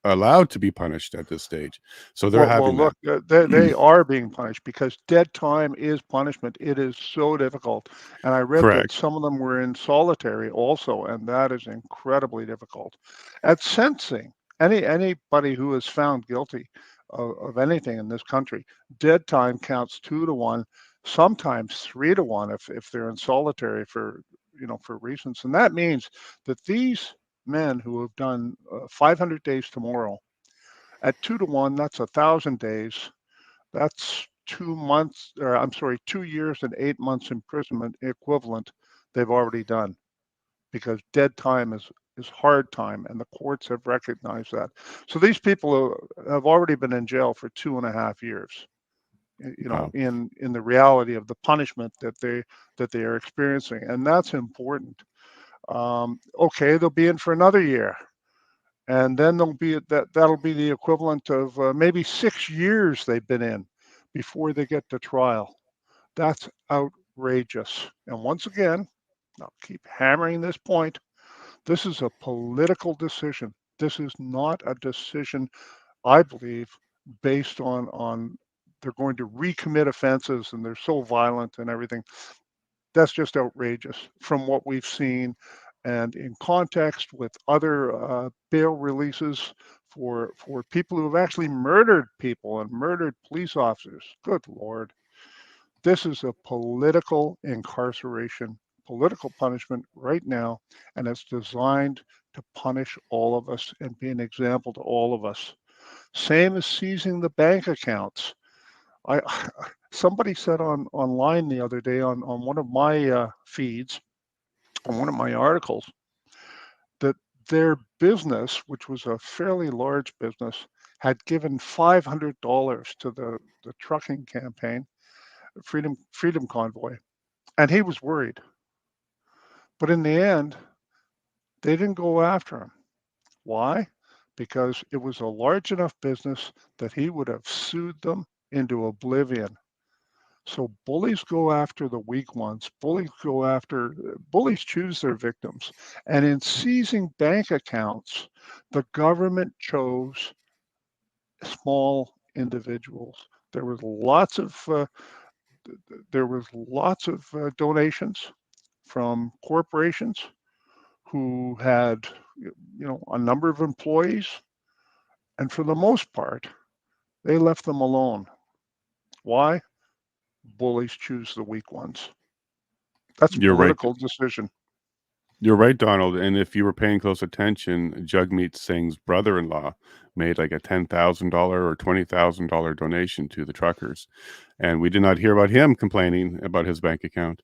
allowed to be punished at this stage. So they're Well, having that. look, they are being punished because dead time is punishment. It is so difficult. And I read that Correct. some of them were in solitary also, and that is incredibly difficult. At sensing, anybody who is found guilty of anything in this country, dead time counts 2 to 1, sometimes 3 to 1 if they're in solitary for for reasons. And that means that these men who have done 500 days tomorrow at 2 to 1, that's 1,000 days. That's 2 months, or I'm sorry, 2 years and 8 months imprisonment equivalent they've already done because dead time is hard time, and the courts have recognized that. So these people have already been in jail for 2.5 years. Wow. In the reality of the punishment that they are experiencing, and that's important. Okay, they'll be in for another year, and then that'll be the equivalent of maybe 6 years they've been in before they get to trial. That's outrageous. And once again, I'll keep hammering this point. This is a political decision. This is not a decision, I believe, based on they're going to recommit offenses and they're so violent and everything. That's just outrageous from what we've seen, and in context with other bail releases for people who have actually murdered people and murdered police officers. Good Lord. This is a political incarceration, political punishment right now, and it's designed to punish all of us and be an example to all of us. Same as seizing the bank accounts. I somebody said online the other day on one of my feeds, on one of my articles, that their business, which was a fairly large business, had given $500 to the trucking campaign, Freedom Convoy, and he was worried. But in the end, they didn't go after him. Why? Because it was a large enough business that he would have sued them into oblivion. So bullies go after the weak ones. Bullies choose their victims. And in seizing bank accounts, the government chose small individuals. There was lots of donations from corporations who had, a number of employees, and for the most part, they left them alone. Why? Bullies choose the weak ones. That's a You're right. political decision. You're right, Donald. And if you were paying close attention, Jugmeat Singh's brother-in-law made like a $10,000 or $20,000 donation to the truckers. And we did not hear about him complaining about his bank account.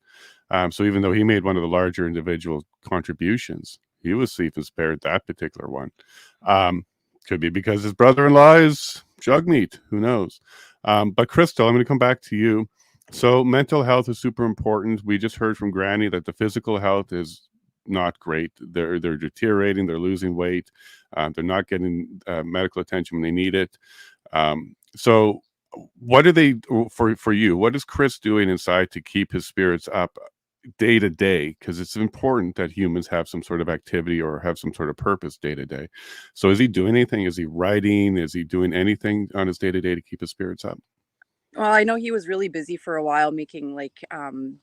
So even though he made one of the larger individual contributions, he was safe and spared that particular one. Could be because his brother-in-law is Jugmeat. Who knows? But Crystal, I'm going to come back to you. So mental health is super important. We just heard from Granny that the physical health is not great. They're deteriorating. They're losing weight. They're not getting medical attention when they need it. So what are they for you? What is Chris doing inside to keep his spirits up day to day? Because it's important that humans have some sort of activity or have some sort of purpose day to day. So is he doing anything? Is he writing? Is he doing anything on his day to day to keep his spirits up? Well, I know he was really busy for a while making like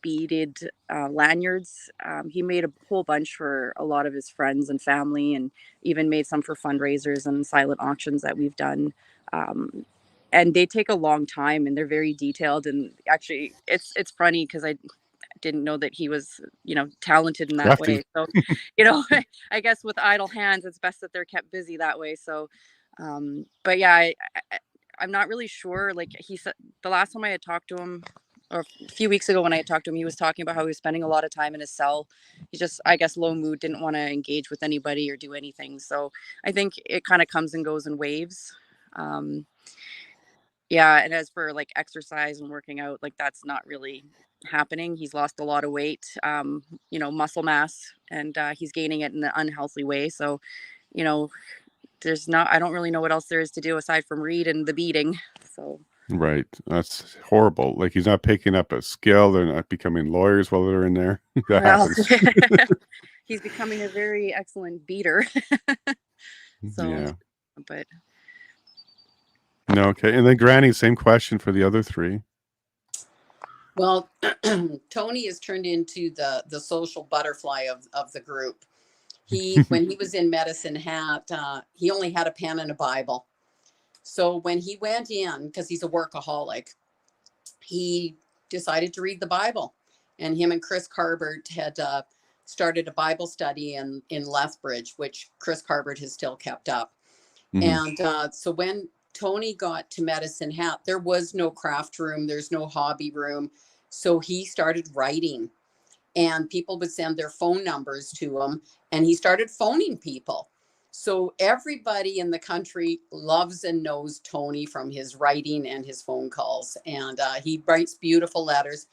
beaded lanyards. He made a whole bunch for a lot of his friends and family, and even made some for fundraisers and silent auctions that we've done. And they take a long time, and they're very detailed. And actually, it's funny because I didn't know that he was, talented in that Crafty. way. So, you know, I guess with idle hands, it's best that they're kept busy that way. So, but yeah, I'm not really sure. Like he said, the last time I had talked to him, or a few weeks ago when I had talked to him, he was talking about how he was spending a lot of time in his cell. He just, I guess, low mood, didn't want to engage with anybody or do anything. So I think it kind of comes and goes in waves. Yeah, and as for like exercise and working out, like that's not really happening. He's lost a lot of weight, muscle mass, and he's gaining it in an unhealthy way. So, you know, I don't really know what else there is to do aside from read and the beating. So Right. That's horrible. Like he's not picking up a skill. They're not becoming lawyers while they're in there. That well, happens. he's becoming a very excellent beater. So, Yeah. but No, okay. And then Granny, same question for the other three. Well, Tony has turned into the social butterfly of the group. When he was in Medicine Hat, he only had a pen and a Bible. So when he went in, because he's a workaholic, he decided to read the Bible. And him and Chris Carbert had started a Bible study in Lethbridge, which Chris Carbert has still kept up. Mm-hmm. And so when Tony got to Medicine Hat, there was no craft room, there's no hobby room. So he started writing, and people would send their phone numbers to him, and he started phoning people. So everybody in the country loves and knows Tony from his writing and his phone calls. And he writes beautiful letters.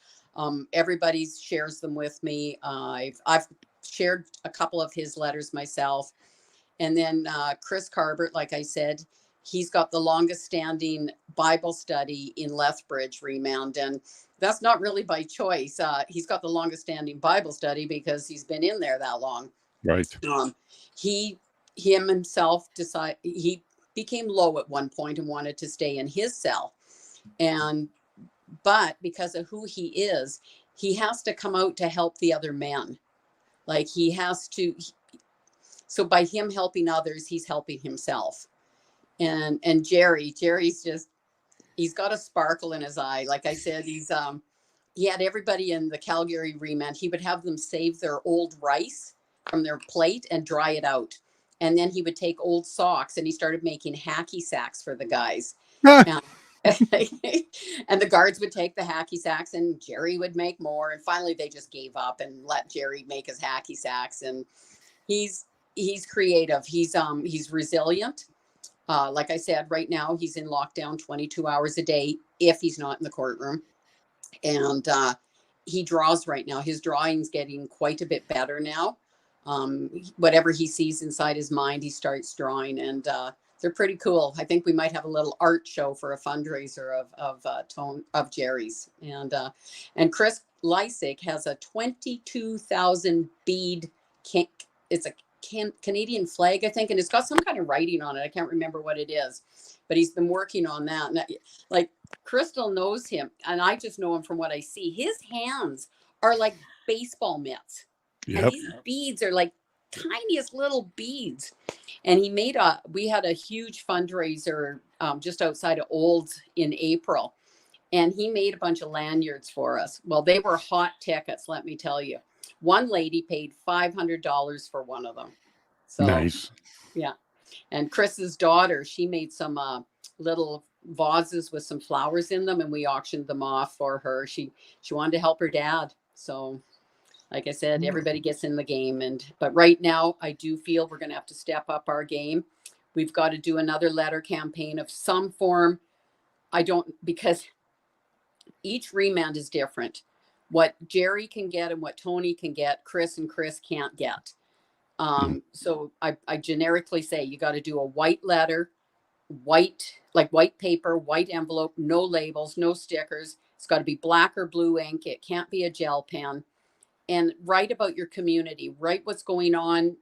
Everybody shares them with me. I've shared a couple of his letters myself. And then Chris Carbert, like I said, he's got the longest standing Bible study in Lethbridge, Remand. And that's not really by choice. He's got the longest standing Bible study because he's been in there that long. Right. He became low at one point and wanted to stay in his cell. But because of who he is, he has to come out to help the other men. Like he has to. So by him helping others, he's helping himself. And Jerry's just, he's got a sparkle in his eye. Like I said, he had everybody in the Calgary Remand. He would have them save their old rice from their plate and dry it out. And then he would take old socks, and he started making hacky sacks for the guys. And the guards would take the hacky sacks, and Jerry would make more. And finally they just gave up and let Jerry make his hacky sacks. And he's creative. He's resilient. Like I said, right now he's in lockdown 22 hours a day if he's not in the courtroom. And he draws right now. His drawing's getting quite a bit better now. Whatever he sees inside his mind, he starts drawing, and they're pretty cool. I think we might have a little art show for a fundraiser of Jerry's. And Chris Lysick has a 22,000 bead. It's a Canadian flag, I think, and it's got some kind of writing on it. I can't remember what it is, but he's been working on that. And like, Crystal knows him, and I just know him from what I see. His hands are like baseball mitts. Yep. And these beads are like tiniest little beads. And we had a huge fundraiser just outside of Olds in April. And he made a bunch of lanyards for us. Well, they were hot tickets, let me tell you. One lady paid $500 for one of them. So, nice. Yeah. And Chris's daughter, she made some little vases with some flowers in them, and we auctioned them off for her. She wanted to help her dad. So, like I said, everybody gets in the game. But right now, I do feel we're going to have to step up our game. We've got to do another letter campaign of some form. Because each remand is different. What Jerry can get and what Tony can get, Chris and Chris can't get. So I generically say you got to do a white letter, white paper, white envelope, no labels, no stickers. It's got to be black or blue ink. It can't be a gel pen. And write about your community, write what's going on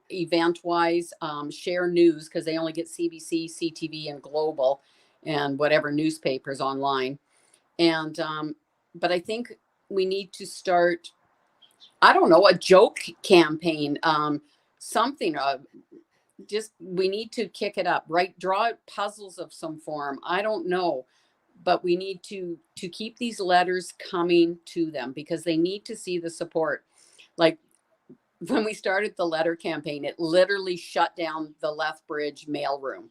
event-wise, share news, because they only get CBC, CTV, and Global, and whatever newspapers online. And but I think we need to start, I don't know, a joke campaign, something. Just we need to kick it up, right? Draw out puzzles of some form. I don't know, but we need to keep these letters coming to them because they need to see the support. Like when we started the letter campaign, it literally shut down the Lethbridge mailroom.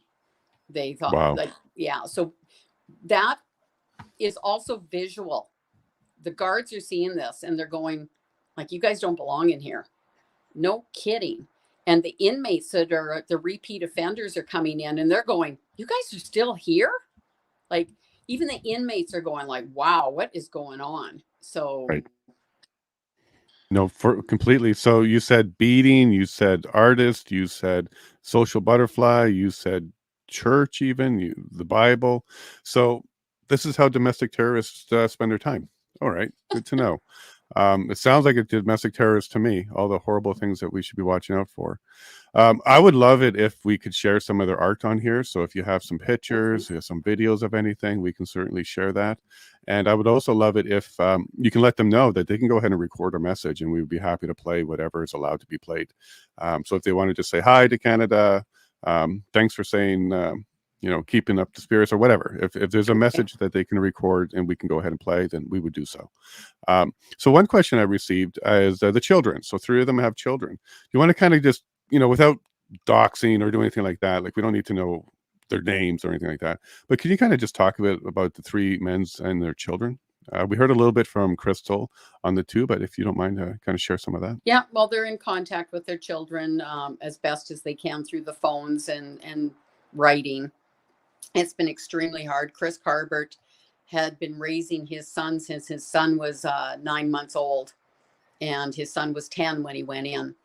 They thought, wow. Yeah. So that is also visual. The guards are seeing this and they're going, like, you guys don't belong in here. No kidding. And the inmates that are the repeat offenders are coming in and they're going, you guys are still here? Like, even the inmates are going like, wow, what is going on? So right. No, for completely. So you said beating, you said artist, you said social butterfly, you said church, even the Bible. So this is how domestic terrorists spend their time. All right, good to know. It sounds like a domestic terrorist to me. All the horrible things that we should be watching out for. I would love it if we could share some of their art on here. So if you have some pictures, some videos of anything, we can certainly share that. And I would also love it if you can let them know that they can go ahead and record a message and we would be happy to play whatever is allowed to be played. So if they wanted to say hi to Canada, thanks for saying, keeping up the spirits or whatever. If there's a message that they can record and we can go ahead and play, then we would do so. So one question I received is the children. So 3 of them have children. You want to kind of just, without doxing or doing anything like that, like we don't need to know their names or anything like that, but can you kind of just talk a bit about the 3 men and their children? We heard a little bit from Crystal on the 2, but if you don't mind, kind of share some of that. Yeah, well, they're in contact with their children as best as they can through the phones and writing. It's been extremely hard. Chris Carbert had been raising his son since his son was 9 months old, and his son was 10 when he went in.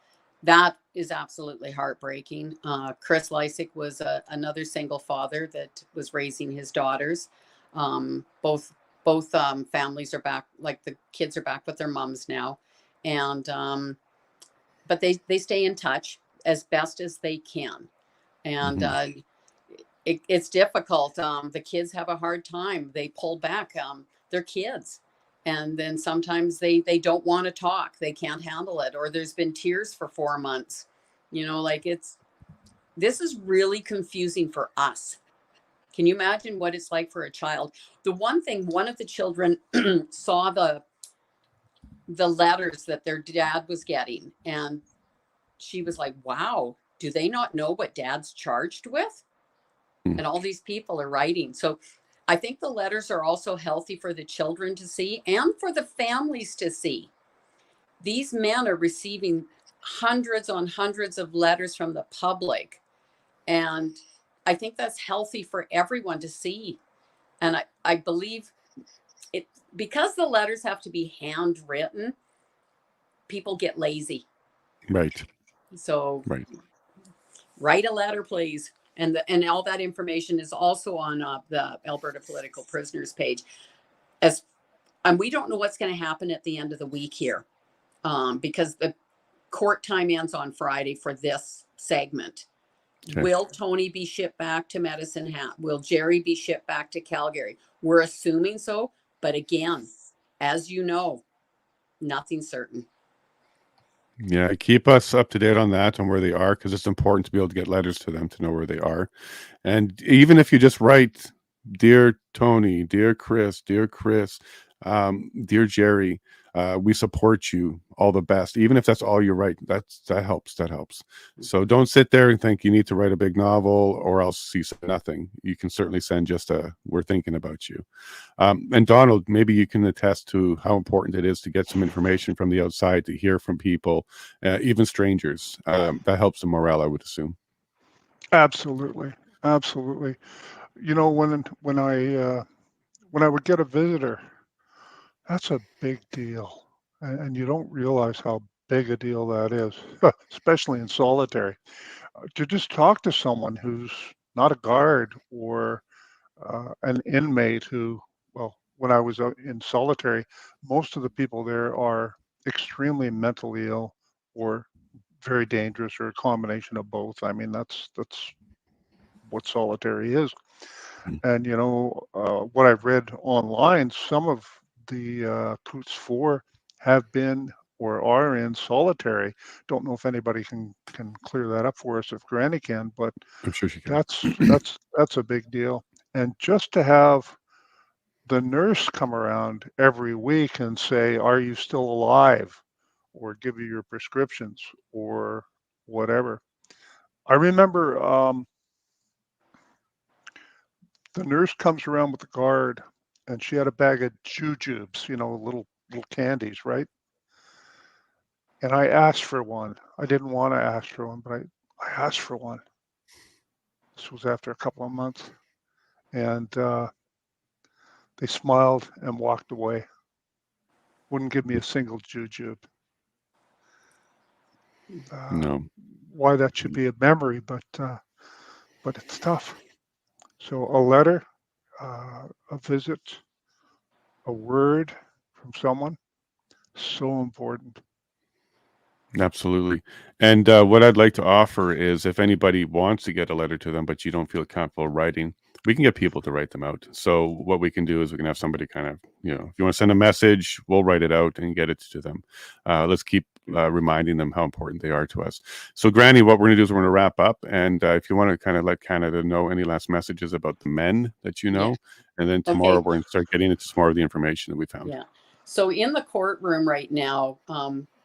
That is absolutely heartbreaking. Chris Lysick was another single father that was raising his daughters. Both families are back, like the kids are back with their moms now. And but they stay in touch as best as they can. And it's difficult. The kids have a hard time. They pull back. They're kids. And then sometimes they don't want to talk. They can't handle it. Or there's been tears for 4 months. This is really confusing for us. Can you imagine what it's like for a child? The one thing, one of the children saw the letters that their dad was getting. And she was like, wow, do they not know what dad's charged with? And all these people are writing. So I think the letters are also healthy for the children to see and for the families to see. These men are receiving hundreds on hundreds of letters from the public. And I think that's healthy for everyone to see. And I believe it, because the letters have to be handwritten, people get lazy. Right. So Right. write a letter, please. And all that information is also on the Alberta Political Prisoners page. And we don't know what's going to happen at the end of the week here, because the court time ends on Friday for this segment. Okay. Will Tony be shipped back to Medicine Hat? Will Jerry be shipped back to Calgary? We're assuming so, but again, as you know, nothing's certain. Yeah, keep us up to date on that, on where they are, because it's important to be able to get letters to them to know where they are. And even if you just write, dear Tony, dear Chris, dear Jerry, we support you, all the best. Even if that's all you write, that helps. So don't sit there and think you need to write a big novel or else you say nothing. You can certainly send just we're thinking about you. And Donald, maybe you can attest to how important it is to get some information from the outside, to hear from people, even strangers. That helps the morale, I would assume. Absolutely. Absolutely. You know, when I would get a visitor, that's a big deal. And you don't realize how big a deal that is, especially in solitary. To just talk to someone who's not a guard or an inmate who, well, when I was in solitary, most of the people there are extremely mentally ill or very dangerous, or a combination of both. I mean, that's what solitary is. Mm. And you know, what I've read online, some of the Coutts Four have been or are in solitary. Don't know if anybody can clear that up for us, if Granny can, but I'm sure she can. that's a big deal. And just to have the nurse come around every week and say, "Are you still alive?" or give you your prescriptions or whatever. I remember the nurse comes around with the guard, and she had a bag of jujubes, you know, little candies, right? And I asked for one. I didn't want to ask for one, but I asked for one. This was after a couple of months, and they smiled and walked away. Wouldn't give me a single jujube. No. Why that should be a memory, but it's tough. So a letter, a visit, a word from someone, so important. Absolutely. And what I'd like to offer is, if anybody wants to get a letter to them, but you don't feel comfortable writing, we can get people to write them out. So what we can do is we can have somebody kind of, if you want to send a message, we'll write it out and get it to them. Let's keep reminding them how important they are to us. So Granny, what we're going to do is we're going to wrap up. And if you want to kind of let Canada know any last messages about the men that you know, and then tomorrow we're going to start getting into some more of the information that we found. Yeah. So in the courtroom right now,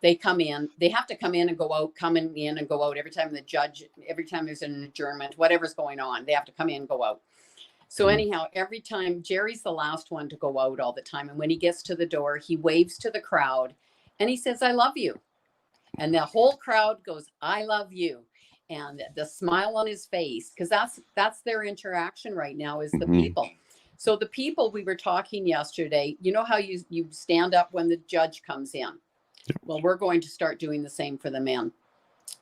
they come in, they have to come in and go out, coming in and go out every time every time there's an adjournment, whatever's going on, they have to come in and go out. So anyhow, every time, Jerry's the last one to go out all the time. And when he gets to the door, he waves to the crowd and he says, "I love you." And the whole crowd goes, "I love you." And the smile on his face, because that's their interaction right now, is the people. So the people, we were talking yesterday, you know how you stand up when the judge comes in? Yep. Well, we're going to start doing the same for the men.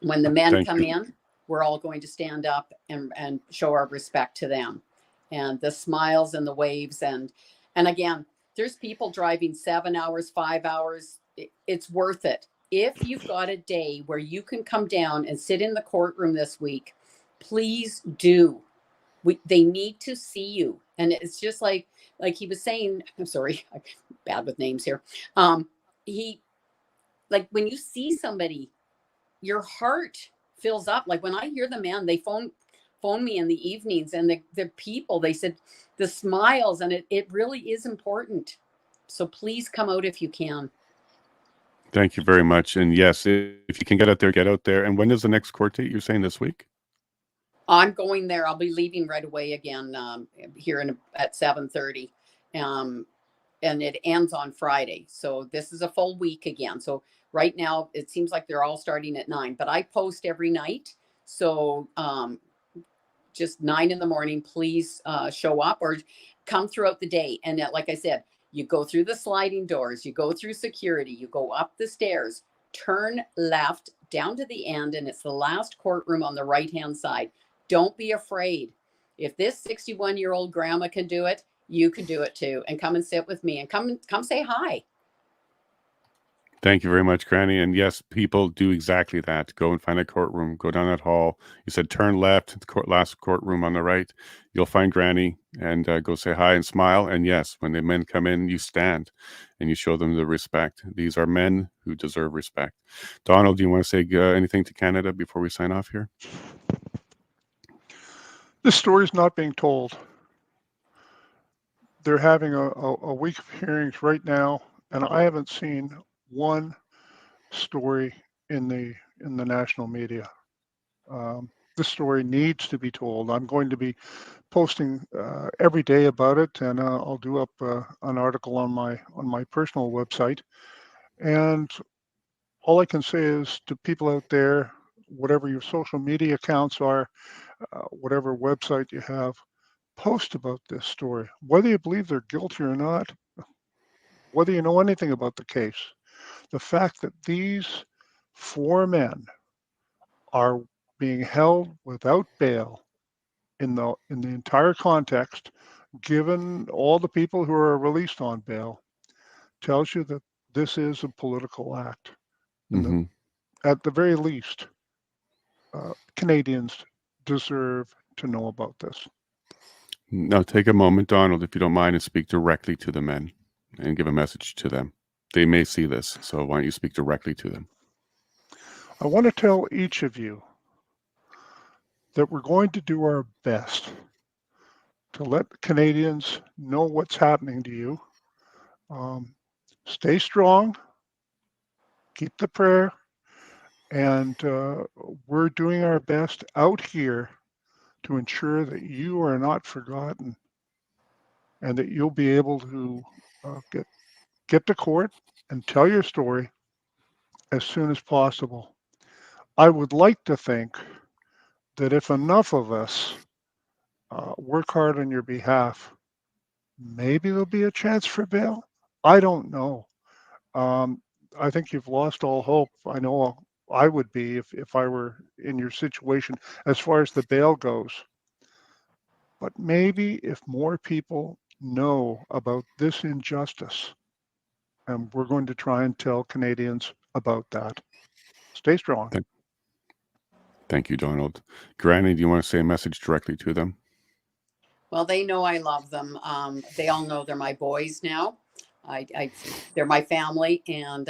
When the men come in, we're all going to stand up and show our respect to them. And the smiles and the waves. And again, there's people driving 7 hours, 5 hours. It's worth it. If you've got a day where you can come down and sit in the courtroom this week, please do. They need to see you. And it's just like he was saying, I'm sorry, I'm bad with names here. He, like, when you see somebody, your heart fills up. Like when I hear the man, they phone me in the evenings, and the people, they said the smiles, and it really is important. So please come out if you can. Thank you very much. And yes, if you can get out there, get out there. And when is the next court date? You're saying this week? I'm going there. I'll be leaving right away again here at 7:30. And it ends on Friday. So this is a full week again. So right now it seems like they're all starting at 9, but I post every night. So just 9 in the morning, please show up or come throughout the day. And like I said, you go through the sliding doors, you go through security, you go up the stairs, turn left down to the end, and it's the last courtroom on the right-hand side. Don't be afraid. If this 61-year-old grandma can do it, you can do it too. And come and sit with me and come say hi. Thank you very much, Granny. And yes, people do exactly that. Go and find a courtroom. Go down that hall. You said turn left, the last courtroom on the right. You'll find Granny and go say hi and smile. And yes, when the men come in, you stand and you show them the respect. These are men who deserve respect. Donald, do you want to say anything to Canada before we sign off here? This story is not being told. They're having a week of hearings right now, and I haven't seen one story in the national media. This story needs to be told. I'm going to be posting every day about it, and I'll do up an article on my personal website. And all I can say is to people out there, whatever your social media accounts are, whatever website you have, post about this story, whether you believe they're guilty or not, whether you know anything about the case. The fact that these 4 men are being held without bail in the entire context, given all the people who are released on bail, tells you that this is a political act. And at the very least, Canadians deserve to know about this. Now take a moment, Donald, if you don't mind, and speak directly to the men and give a message to them. They may see this, so why don't you speak directly to them? I want to tell each of you that we're going to do our best to let Canadians know what's happening to you. Stay strong, keep the prayer, and we're doing our best out here to ensure that you are not forgotten and that you'll be able to get to court and tell your story as soon as possible. I would like to think that if enough of us work hard on your behalf, maybe there'll be a chance for bail. I don't know. I think you've lost all hope. I know I would be if I were in your situation as far as the bail goes. But maybe if more people know about this injustice, and we're going to try and tell Canadians about that. Stay strong. Thank you, Donald. Granny, do you want to say a message directly to them? Well, they know I love them. They all know they're my boys now. They're my family, and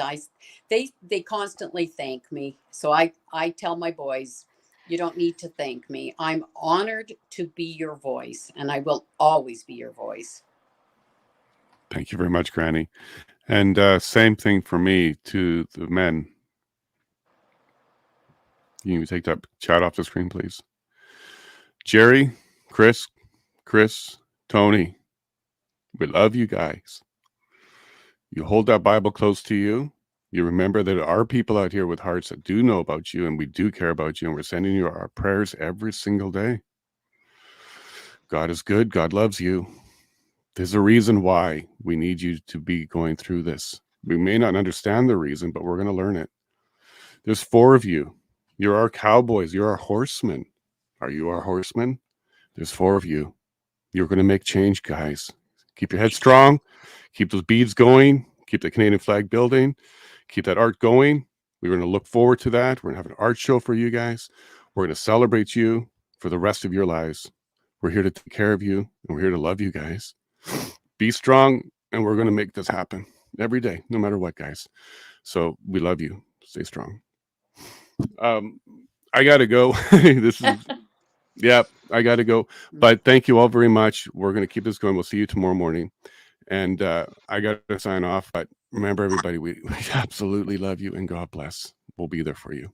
they constantly thank me. So I tell my boys, you don't need to thank me. I'm honored to be your voice, and I will always be your voice. Thank you very much, Granny. And same thing for me to the men. Can you take that chat off the screen, please? Jerry, Chris, Tony, we love you guys. You hold that Bible close to you. You remember that there are people out here with hearts that do know about you, and we do care about you, and we're sending you our prayers every single day. God is good. God loves you. There's a reason why we need you to be going through this. We may not understand the reason, but we're going to learn it. There's 4 of you. You're our cowboys. You're our horsemen. Are you our horsemen? There's 4 of you. You're going to make change, guys. Keep your head strong. Keep those beads going. Keep the Canadian flag building. Keep that art going. We're going to look forward to that. We're going to have an art show for you guys. We're going to celebrate you for the rest of your lives. We're here to take care of you, and we're here to love you guys. Be strong, and we're going to make this happen every day, no matter what, guys. So we love you. Stay strong. I got to go. I got to go. But thank you all very much. We're going to keep this going. We'll see you tomorrow morning. And I got to sign off. But remember, everybody, we absolutely love you, and God bless. We'll be there for you.